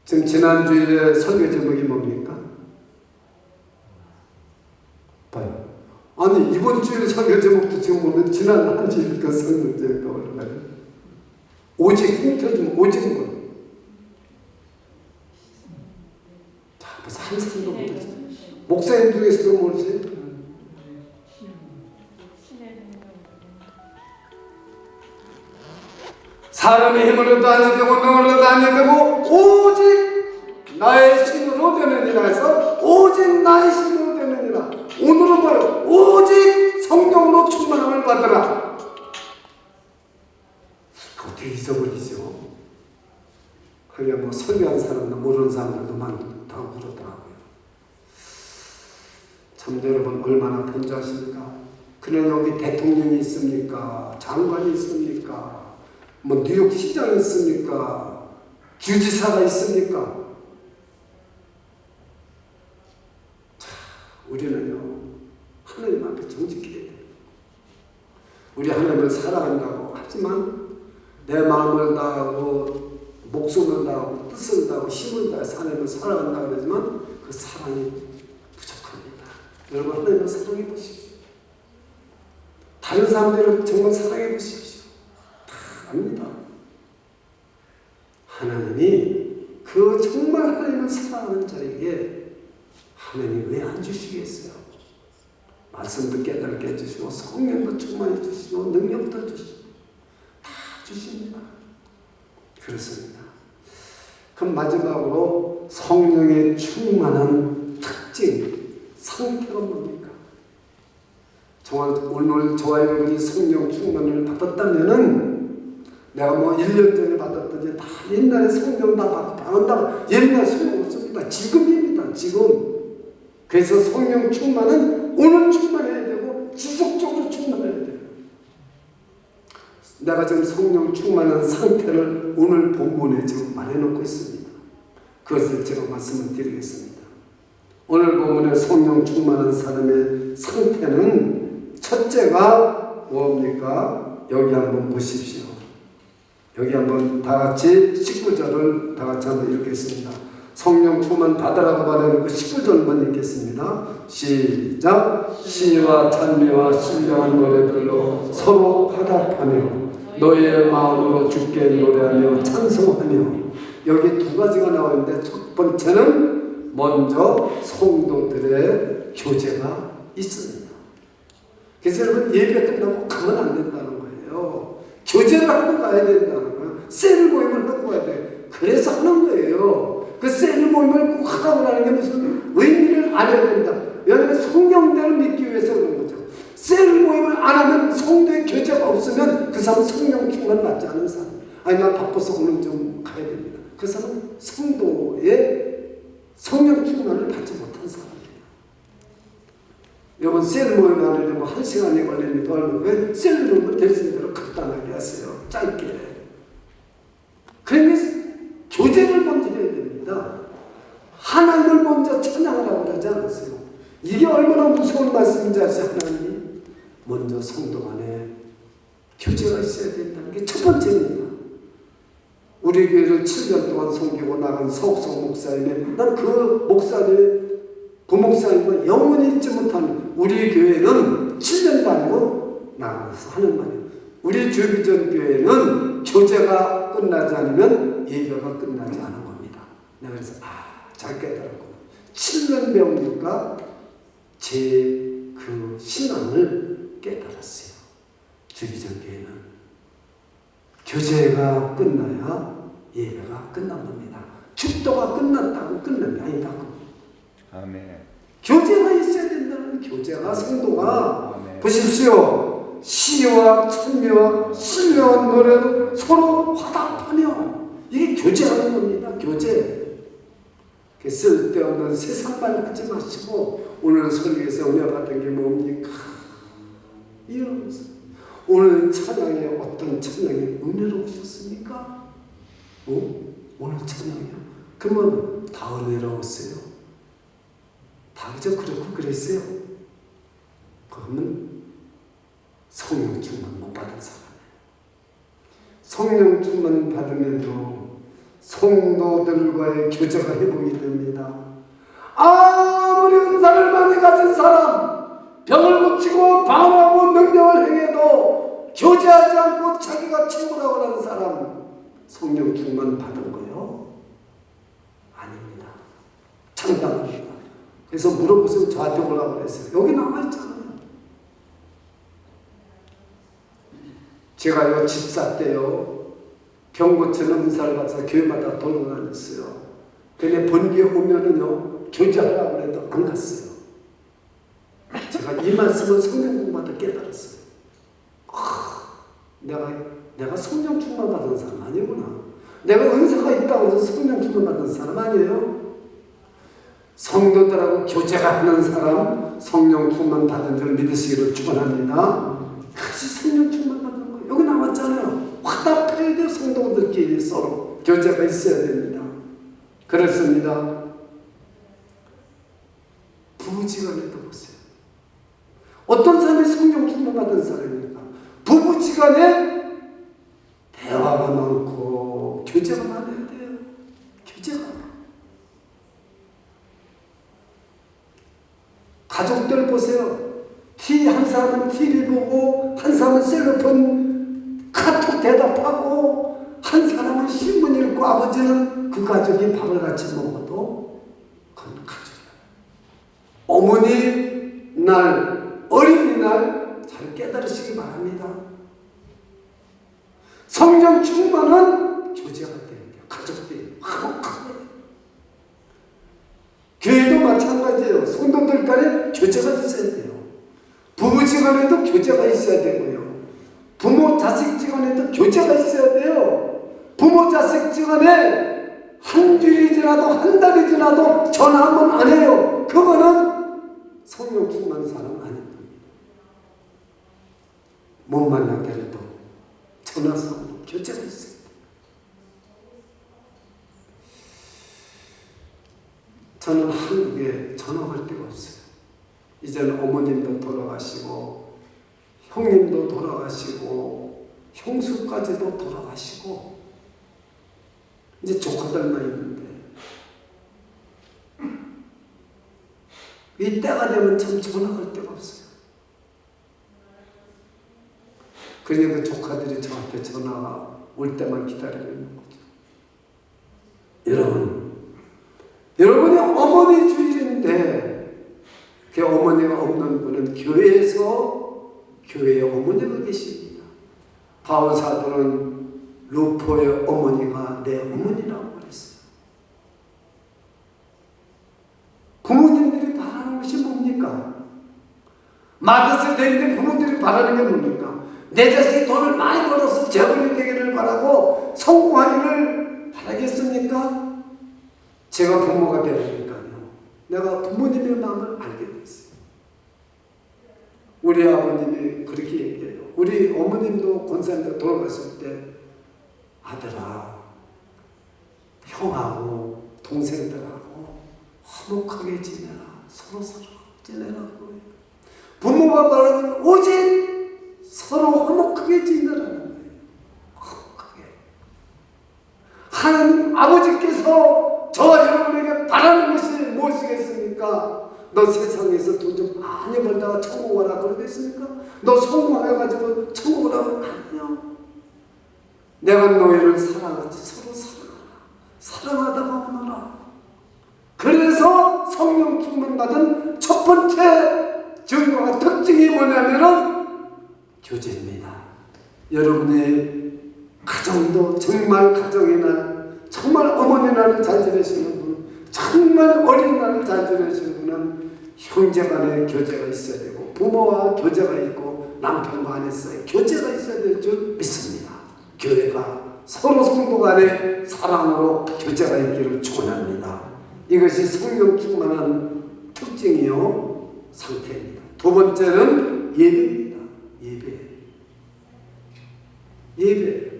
지금 지난주일에 설교 제목이 뭡니까? 봐요. 아니 이번 주일 설교 제목도 지금 보면 지난 한 주일 그 설교 제목이 올라가요. 오직 힘들면 오직 뭐. 자, 벌써 한 사람도 못했어요. 목사님 중에서도 모르세요? 사람의 힘으로도 아니되고 능으로도 아니되고 오직 나의 신으로 되느니라 해서 오직 나의 신으로 되느니라. 오늘은 뭐예요? 오직 성령으로 충만함을 받으라. 어떻게 잊어버리죠? 하긴 뭐 설교한 사람도 모르는 사람들도 많다고 그러더라고요. 참 여러분 얼마나 편지하십니까? 그냥 여기 대통령이 있습니까? 장관이 있습니까? 뭐 뉴욕 시장이 있습니까? 주지사가 있습니까? 자, 우리는요 하나님 앞에 정직해야 돼요. 우리 하나님을 사랑한다고 하지만 내 마음을 다하고 목숨을 다하고 뜻을 다하고 힘을 다해서 하나님을 사랑한다고 그러지만 그 사랑이 부족합니다. 여러분 하나님을 사랑해 보십시오. 다른 사람들은 정말 사랑해 보십시오. 다 압니다. 하나님이 그 정말 하나님을 사랑하는 자에게 하나님이 왜 안 주시겠어요? 말씀도 깨닫게 해주시고 성령도 충만해 주시고 능력도 주시고 다 주십니다. 그렇습니다. 그럼 마지막으로 성령의 충만한 특징, 상태가 뭡니까? 정말 오늘 저와 여러분이 성령 충만을 받았다면은 내가 뭐 1년 전에 받았든지 다 옛날에 성령 다 받았다 옛날 소용 없습니다. 지금입니다. 지금. 그래서 성령 충만은 오늘 충만해야 되고 지속적으로 충만해야 돼요. 내가 지금 성령 충만한 상태를 오늘 본문에 지금 말해놓고 있습니다. 그것을 제가 말씀을 드리겠습니다. 오늘 본문에 성령 충만한 사람의 상태는 첫째가 뭡니까? 여기 한번 보십시오. 여기 한번 다 같이 19절을 다 같이 한번 읽겠습니다. 성령 충만 받으라고 말해놓고 19절만 읽겠습니다. 시작. 시와 찬미와 신령한 노래들로 서로 화답하며 너의 마음으로 주께 노래하며 찬송하며. 여기 두 가지가 나오는데 첫 번째는 먼저 성도들의 교제가 있습니다. 그래서 여러분 예배 끝나고 가면 안 된다는 거예요. 교제를 하고 가야 된다는 거예요. 셀 모임을 하고 가야 돼요. 그래서 하는 거예요. 그 셀 모임을 꼭 하라고 하는 게 무슨 의미를 알아야 된다. 왜냐하면 성령대를 믿기 위해서 그런 거죠. 셀 모임을 안 하면 성도의 교제가 없으면 그 사람은 성령 충만 받지 않은 사람. 아니 나 바빠서 오늘 좀 가야 됩니다. 그 사람은 성도의 성령 충만을 받지 못한 사람이에요. 여러분 셀 모임 하려면 1시간이 걸립니다. 왜 셀 모임을 될 수 있는 대로 간단하게 하세요. 짧게. 그러니까 교제를 먼저 해야 됩니다. 하나님을 먼저 찬양하라고 그러지 않았어요. 이게 얼마나 무서운 말씀인지 아세요? 하나님이 먼저 성도 안에 교제가 있어야 된다는 게 첫 번째입니다. 우리 교회를 7년 동안 섬기고 나간 서옥성 목사님의 난 그 목사님 부목사님과 영원히 잊지 못하는 우리 교회는 7년도 아니고 나가서 하는 말이에요. 우리 주비전 교회는 교제가 끝나지 않으면 예배가 끝나지 않은 겁니다. 내가 그래서 잘 깨달았고 7년 배우니까 제 그 신앙을 깨달았어요. 주비전 교회는 교제가 끝나야 예배가 끝난 겁니다. 축도가 끝났다고 끝난 게 아니다. 아멘. 교제가 있어야 된다는 교제가 성도가 아멘. 보십시오. 시와 찬미와 신령한 노래로 서로 화답하며 이게 교제하는 겁니다. 교제. 쓸데없는 세상말 하지 마시고 오늘 설교에서 은혜 받은 게 뭡니까? 이러면서 오늘 찬양에 어떤 찬양이 은혜로우셨습니까? 오늘 찬양이요? 그러면 다 은혜로웠어요. 다 그저 그렇고 그랬어요. 그러면 성령 충만 못 받은 사람이에요. 성령 충만 받으면요 성도들과의 교제가 회복이 됩니다. 아무리 은사를 많이 가진 사람 병을 고치고 방어하고 명령을 행해도 교제하지 않고 자기가 최고라고 하는 사람 성령 충만 받은 거요? 아닙니다. 장담합니다. 그래서 물어보세요. 저한테 오라고 그랬어요. 여기 나와있잖아요. 제가요 집사 때요 병 고치는 은사를 받아서 교회마다 돌아다녔어요. 근데 번기에 오면은요, 교제하라고 해도 안 갔어요. 제가 이 말씀을 성령 공부하다 깨달았어요. 내가 성령 충만 받은 사람 아니구나. 내가 은사가 있다고 해서 성령 충만 받은 사람 아니에요. 성도들하고 교제가 하는 사람, 성령 충만 받은 줄 믿으시기를 축원합니다. 같이 성령 충만 받는 거예요. 여기 나왔잖아요. 화답해야 돼요. 성도들끼리 서로 교제가 있어야 됩니다. 그렇습니다. 부부지간에도 보세요. 어떤 사람이 성령 충만 받은 사람입니까? 부부지간에 대화가 많고 교제가 많아야 돼요. 교제가. 가족들 보세요. 한 사람은 TV 보고, 한 사람은 셀로폰 카톡 대답하고, 한 사람은 신문 읽고, 아버지는 그 가족이 밥을 같이 먹어도 그건 가족이에요. 어머니 날, 어린이날 잘 깨달으시기 바랍니다. 성령 충만은 교제가 돼야 돼요. 가족들이 화목하게. 교회도 마찬가지예요. 성도들 간에 교제가 있어야 돼요. 부부지간에도 교제가 있어야 되고요. 부모 자식지간에도 교제가 있어야 돼요. 부모 자식지간에 한 주일이 지나도 한 달이 지나도 전화 한 번 안 해요. 그거는 성령 충만 사람 아닙니다. 못 만나더라도 전화상으로 교제가 있어요. 저는 한국에 전화 갈 데가 없어요. 이제는 어머님도 돌아가시고, 형님도 돌아가시고, 형수까지도 돌아가시고, 이제 조카들만 있는데, 이 때가 되면 참 전화 갈 데가 없어요. 그러니까 조카들이 저한테 전화가 올 때만 기다리고 있는 거죠. 여러분이 어머니 주일인데, 그 어머니가 없는 분은 교회에 어머니가 계십니다. 바울 사도는 루포의 어머니가 내 어머니라고 그랬어요. 부모님들이 바라는 것이 뭡니까? 마드스 데이인데 부모들이 바라는 게 뭡니까? 내 자식이 돈을 많이 벌어서 재벌이 되기를 바라고 성공하기를 바라겠습니까? 제가 부모가 되니까요. 내가 부모님의 마음을 알게 됐어요. 우리 아버님이 그렇게 얘기해요. 우리 어머님도 권사님도 돌아갔을 때, 아들아, 형하고 동생들하고 화목하게 지내라. 서로 지내라고. 부모가 말하는 오직 서로 화목하게 지내라는 거예요. 화목하게. 하나님 아버지께서 저와 여러분에게 바라는 것이 무엇이겠습니까? 너 세상에서 돈 좀 많이 벌다가 천국 오라 그러겠습니까? 너 성공해가지고 천국 오라고 아니요. 내가 너희를 사랑하지. 서로 사랑하다가 오너라. 그래서 성령 충만 받은 첫 번째 증거와 특징이 뭐냐면은 교제입니다. 여러분의 가정도 정말 가정의 날, 정말 어머니 날을 잘 지내시는 분, 정말 어린이날을 잘 지내시는 분은 형제간에 교제가 있어야 되고, 부모와 교제가 있고, 남편과 아내사이에 교제가 있어야 될 줄 믿습니다. 교회가 서로 성도 간에 사랑으로 교제가 있기를 축원합니다. 이것이 성령 충만한 특징이요 상태입니다. 두 번째는 예배입니다. 예배.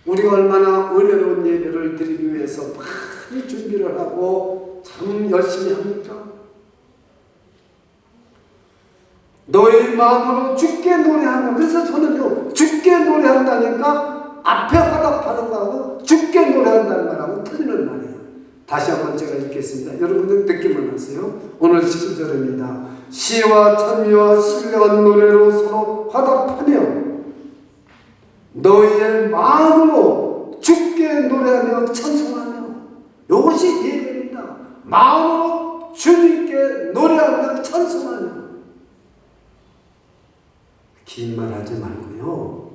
우리가 얼마나 은혜로운 예배를 드리기 위해서 많이 준비를 하고 참 열심히 합니까? 너의 마음으로 주께 노래하는, 그래서 저는요 주께 노래한다니까 앞에 화답하는 거하고 주께 노래한다는 말하고 틀리는 말이에요. 다시 한번 제가 읽겠습니다. 여러분들 듣기만 하세요. 오늘 19절입니다. 시와 찬미와 신령한 노래로 서로 화답하며 너희의 마음으로 주께 노래하며 찬송하며, 이것이 예배입니다. 마음으로 주님께 노래하며 찬송하며. 긴 말 하지 말고요,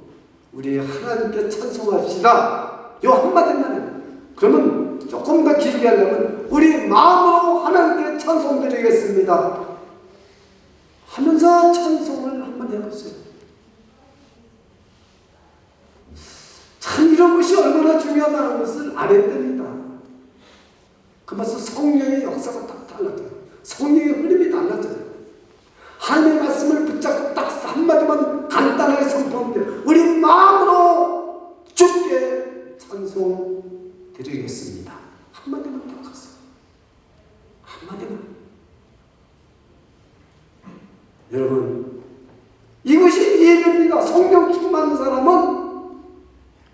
우리 하나님께 찬송합시다. 요 한마디만 해요. 그러면 조금 더 길게 하려면 우리 마음으로 하나님께 찬송드리겠습니다 하면서 찬송을 한번 해보세요. 참 이런 것이 얼마나 중요하다는 것을 알아야 됩니다. 그래서 성령의 역사가 딱 달라져요. 성령의 흐름이 달라져요. 하나님의 말씀을 붙잡고 딱 한마디만 간단하게 선포하면 돼요. 우리 마음으로 주께 찬송 드리겠습니다. 한마디만 딱 하세요. 한마디만. 여러분, 이것이 예배입니다. 성령 충만한 사람은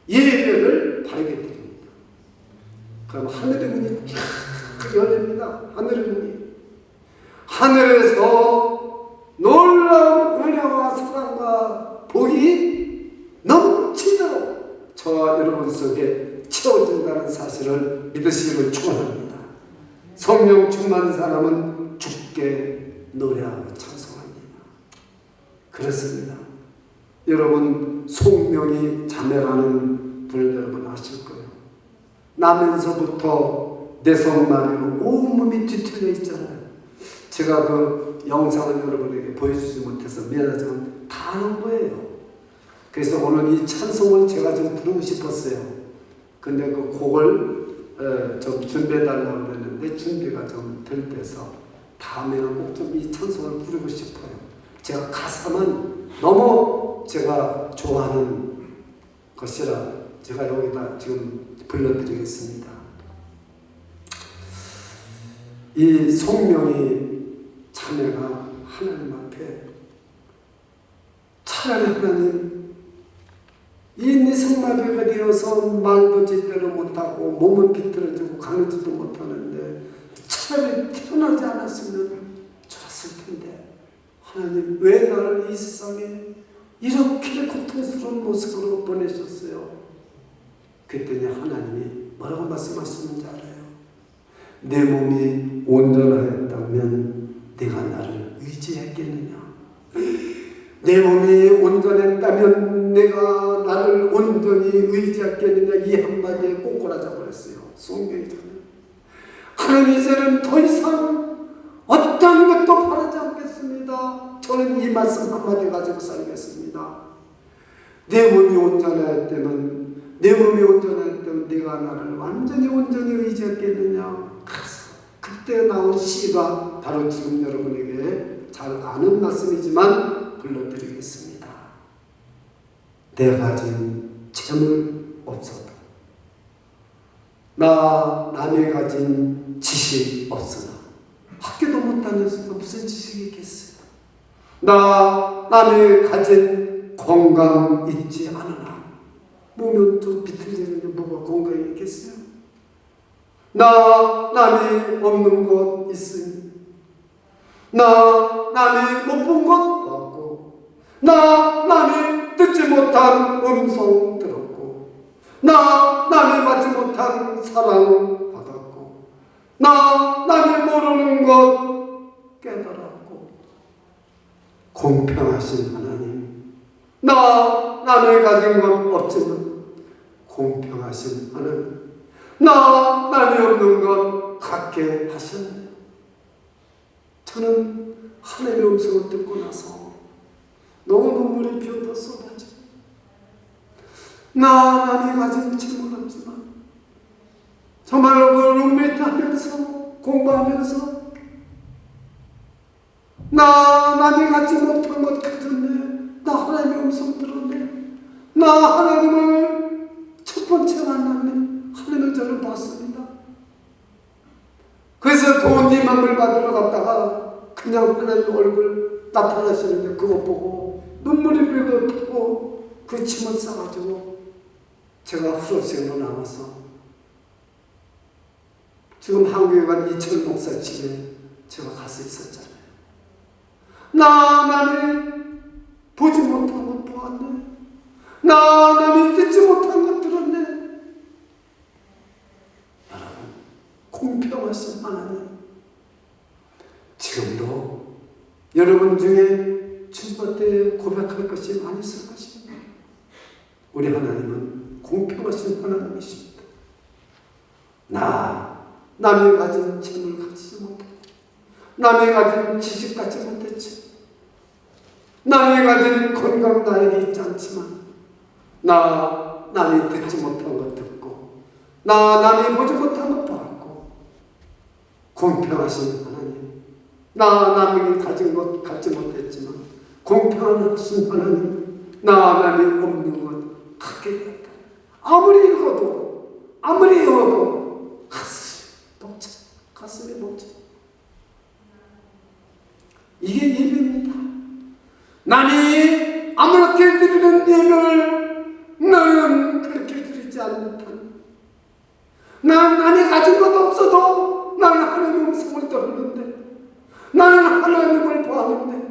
예배를 바르게 드립니다. 그럼 하늘의 문이 쫙 열립니다. 하늘의 문이. 하늘에서 놀라운 은혜와 사랑과 복이 넘치도록 저와 여러분 속에 채워진다는 사실을 믿으시기를 축원합니다. 성령 충만한 사람은 주께 노래하고 찬송합니다. 그렇습니다. 여러분 송명이 자매라는 분을 여러분 아실 거예요. 나면서부터 내성마비로 온몸이 뒤틀려 있잖아요. 제가 그 영상을 여러분에게 보여주지 못해서 미안하지만 다 아는 거예요. 그래서 오늘 이 찬송을 제가 좀 부르고 싶었어요. 근데 그 곡을 좀 준비해달라고 그랬는데 준비가 좀 덜 돼서 다음에는 꼭 좀 이 찬송을 부르고 싶어요. 제가 가사만 너무 제가 좋아하는 것이라 제가 여기다 지금 불러드리겠습니다. 이 송명이 자매가 하나님 앞에 차라리 하나님 이 내성마비가 되어서 말도 제대로 못하고 몸은 비틀어지고 가누지도 못하는데 차라리 태어나지 않았으면 좋았을 텐데 하나님 왜 나를 이 세상에 이렇게 고통스러운 모습으로 보내셨어요? 그랬더니 하나님이 뭐라고 말씀하셨는지 알아요? 내 몸이 온전하였다면 내가 나를 의지했겠느냐? 내 몸이 온전했다면 내가 나를 온전히 의지했겠느냐? 이 한마디에 꼬꾸라져 버렸어요. 송명이잖아요. 하나님 이제는 더 이상 어떤 것도 바라지 않겠습니다. 저는 이 말씀 한마디 가지고 살겠습니다. 내 몸이 온전하였다면 내가 나를 완전히 온전히 의지했겠느냐? 그때 나온 시가 바로 지금 여러분에게 잘 아는 말씀이지만 불러드리겠습니다. 내 가진 재물 없어도 나 남이 가진 지식 없으나 학교도 못 다녔으니까 무슨 지식이 있겠어요? 나 남이 가진 건강 있지 않으나 몸은 좀 비틀리는데 뭐가 건강이 있겠어요? 나 남이 없는 것 있으니 나 남이 못 본 것 봤고 나 남이 듣지 못한 음성 들었고 나 남이 받지 못한 사랑 받았고 나 남이 모르는 것 깨달았고 공평하신 하나님 나 남이 가진 것 없지만 공평하신 하나님 나 남이 없는 것 갖게 하셨네. 저는 하나님의 음성을 듣고 나서 너무 눈물이 비어서 쏟아져. 나 남이 가진 재물 없지만 정말로 그 룸메이트 하면서 공부하면서 나 남이 갖지 못한 것 가졌네. 나 하나님의 음성 들었네. 나 하나님을 첫 번째 만났네. 하나님을 저를 봤습니다. 그래서 돈 2만불 받으러 갔다가 그냥 하나님 얼굴 나타나시는데 그거 보고 눈물이 비롯하고 그 침을 싸가지고 제가 후럽생으로 남아서 지금 한국에 간 이철 목사 집에 제가 가서 있었잖아요. 남이 보지 못한 것 보았네. 남이 듣지 못한 것 들었네. 여러분, 공평하신 하나님, 지금도 여러분 중에 주님한테 고백할 것이 많이 있을 것입니다. 우리 하나님은 공평하신 하나님이십니다. 남이 가진 재물 가지지 못하고, 남이 가진 지식 갖지 못했지, 남이 가진 건강 나에게 있지 않지만, 남이 듣지 못한 것 듣고, 남이 보지 못한 것 봤고, 공평하신 하나님, 남이 가진 것 갖지 못했지만 공평하신 하나님, 남이 없는 것 갖게 되었다. 아무리 읽어도 가슴이 벅차. 이게 예배입니다. 남이 아무렇게 드리는 예배를 나는 그렇게 드리지 않는, 남이 가진 것도 없어도 나는 하나님의 음성을 들었는데, 나는 하나님을 보았는데,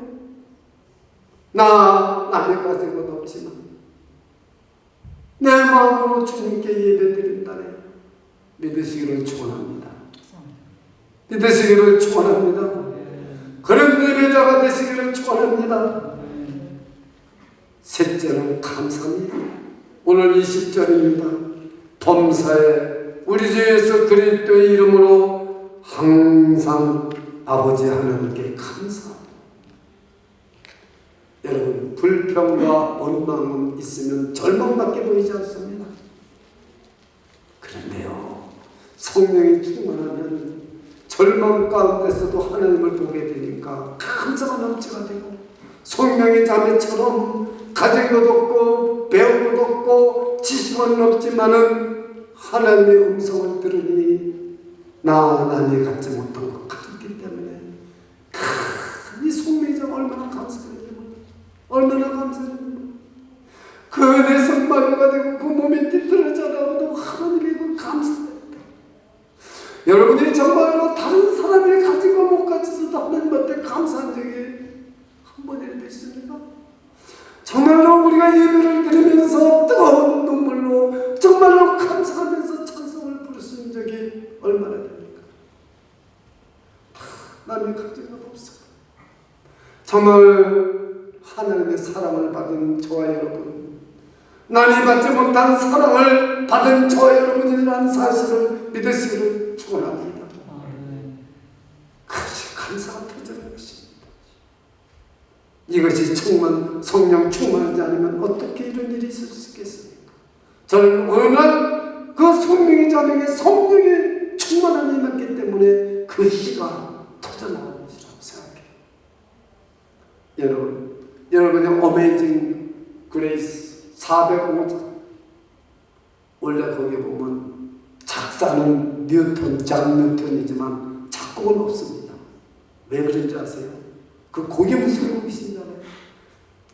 남이 가진 것 없지만 내 마음으로 주님께 예배드린다네. 믿으시기를 축원합니다. 믿으시기를 축원합니다. 그런 예배자가 되시기를 축원합니다. 셋째는 감사합니다. 오늘 20절입니다. 범사에 우리 주 예수 그리스도의 이름으로 항상 아버지 하나님께 감사합니다. 여러분, 불평과 원망은 있으면 절망밖에 보이지 않습니다. 그런데요, 성령이 충만하면 절망 가운데서도 하나님을 보게 되니까 감사가 넘치가 되고, 성령의 자매처럼 가진 것 없고 배운 것 없고 지식은 없지만은 하나님의 음성을 들으니 남이 갖지 못한 것 같기 때문에 이 성령자가 얼마나 감사해요. 얼마나 감사해요. 그 내 성마비가 되고 그 몸이 띠뚤어져나가도 하나님의 그 감사합니다. 여러분이 정말로 다른 사람이 가진 거 못 가져서도 하나님한테 감사한 적이 한 번이라도 있습니까? 정말로 우리가 예배를 드리면서 뜨거운 눈물로 정말로 감사하면서 찬송을 부르신 적이 얼마나 됩니까? 남이 가진 것 없어요. 정말 하나님의 사랑을 받은 저와 여러분, 남이 받지 못한 사랑을 받은 저와 여러분이라는 사실을 믿으시기를 축원합니다. 그것이 감사가 터지는 것입니다. 이것이 성령 충만하지 않으면 어떻게 이런 일이 있을 수 있겠습니까? 저는 워낙 그 성령의 자명에 성령의 충만함이 임했기 때문에 그 희가 터져나오는 것이라고 생각해요. 여러분의 어메이징 그레이스 405장, 원래 거기 보면 작사는 잔 뉴턴이지만 작곡은 없습니다. 왜 그런지 아세요? 그 곡이 무슨 곡이신가요?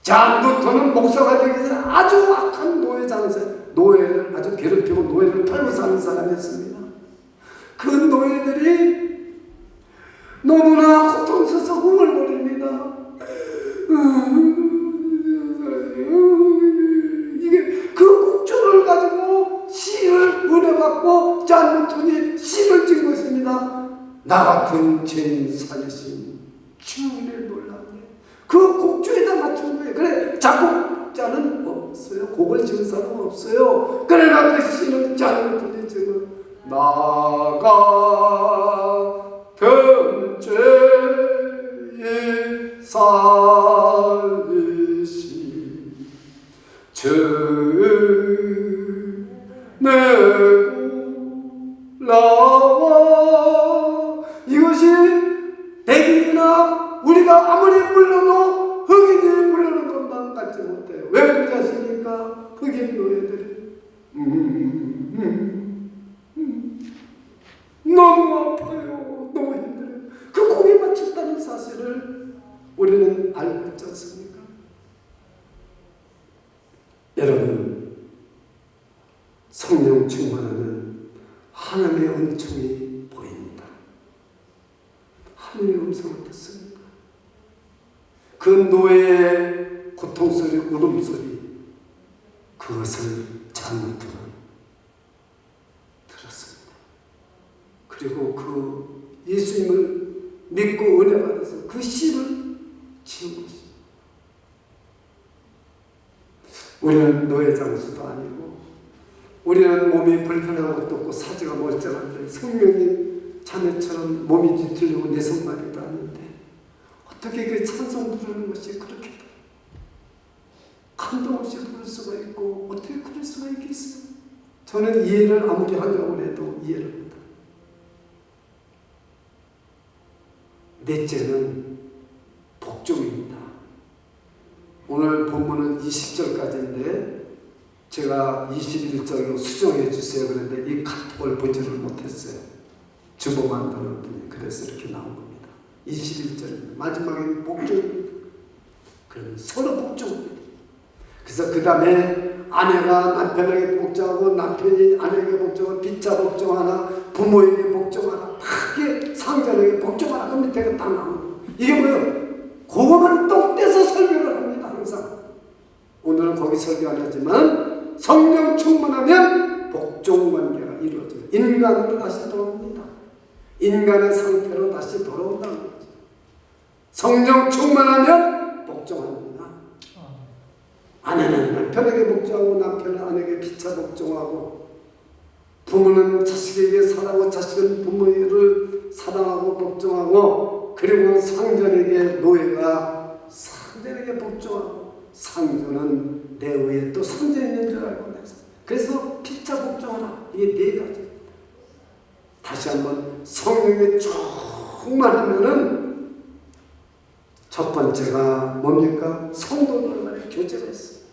잔 뉴턴은 목사가 되기 전에 아주 악한 노예를 아주 괴롭히고 노예를 팔고 사는 사람이었습니다. 그 노예들이 너무나 고통스러워서 흥얼거립니다. 이게 그 곡조를 가지고 시를 은혜받고 잔 뉴턴이 시를 진 것입니다. 나 같은 죄인 살리신 주님의 놀랍네. 그 곡조에다 맞춘 거예요. 그래, 작곡자는 없어요. 곡을 지은 사람은 없어요. 그러나 그 시는 잔 뉴턴이 지은 나 같은 죄인 살리신 주 내고 이것이 백인이나 우리가 아무리 불러도 흑인이 부르는 것만 같지 못해요. 왜 그런지 아십니까? 흑인 노예들이 너무 아파요. 너무 힘들어요. 그 곡에 맞췄다는 사실을 우리는 알고 있지 않습니까? 여러분, 성령 충만하면 하나님의 은총이 보입니다. 하나님의 음성을 듣습니다. 그 노예의 고통소리, 울음소리, 그것을 잔 뉴턴은 들었습니다. 그리고 그 예수님을 믿고 은혜 받아서 그 시를 지은 것입니다. 우리는 노예 장수도 아니고 우리는 몸이 불편한 것도 없고 사지가 멀쩡한데 성령님 자네처럼 몸이 뒤틀리고 내성마비도 아닌데 어떻게 그 찬송 부르는 것이 그렇게 감동 없이 부를 수가 있고 어떻게 그럴 수가 있겠어요? 저는 이해를 아무리 하려고 해도 이해를 합니다. 넷째는 복종입니다. 오늘 본문은 20절까지인데 제가 21절로 수정해 주세요 그런데 이 카톡을 보지를 못했어요. 주보 만드는 분이 그래서 이렇게 나온 겁니다. 21절입니다. 마지막에는 복종입니다. 그러면 서로 복종입니다. 그래서 그 다음에 아내가 남편에게 복종하고 남편이 아내에게 복종하고 빚자 복종하나 부모에게 복종하나 크게 상전에게 복종하나 그 밑에가 딱 나옵니다. 이게 뭐예요? 그거만 똥 떼서 설교를 합니다. 항상. 오늘은 거기 설교 안 하지만 성령 충만하면 복종관계가 이루어져요. 인간으로 다시 돌아옵니다. 인간의 상태로 다시 돌아온다는 거죠. 성령 충만하면 복종합니다. 아내는 남편에게 복종하고 남편은 아내에게 피차 복종하고 부모는 자식에게 사랑하고 자식은 부모를 사랑하고 복종하고 그리고 상전에게 노예가 상전에게 복종하고 상전은 내 위에 또 상전 있는 줄 알고 내서 그래서 피차 복종하라. 이게 네 가지. 다시 한번 성령에 충만하면은 첫 번째가 뭡니까? 성도들만의 교제가 있어요.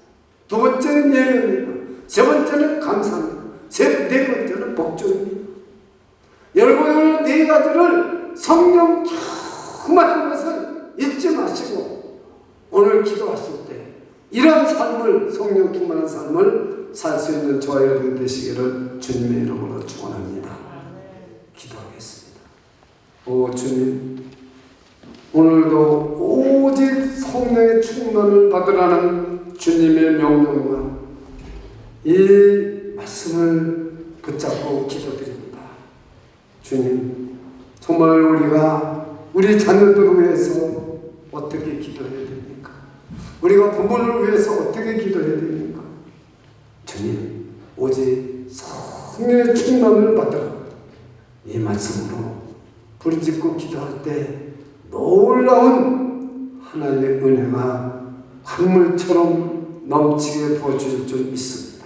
두 번째는 예배입니다. 세 번째는 감사입니다. 네 번째는 복종입니다. 여러분 네 가지를 성령 충만한 것을 잊지 마시고 오늘 기도하실 때 이런 삶을 성령 충만한 삶을 살 수 있는 저와 여러분 되시기를 주님의 이름으로 축원합니다. 기도하겠습니다. 오 주님, 오늘도 오직 성령의 충만을 받으라는 주님의 명령과 이 말씀을 붙잡고 기도드립니다. 주님, 정말 우리가 우리 자녀들을 위해서 어떻게 기도해야 됩니까? 우리가 부모를 위해서 어떻게 기도해야 됩니까? 주님, 오직 성령의 충만을 받으라. 이 말씀으로 부르짖고 기도할 때 놀라운 하나님의 은혜가 강물처럼 넘치게 부어주실 줄 믿습니다.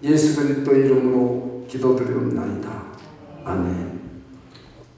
예수 그리스도 이름으로 기도드리옵나이다. 아멘.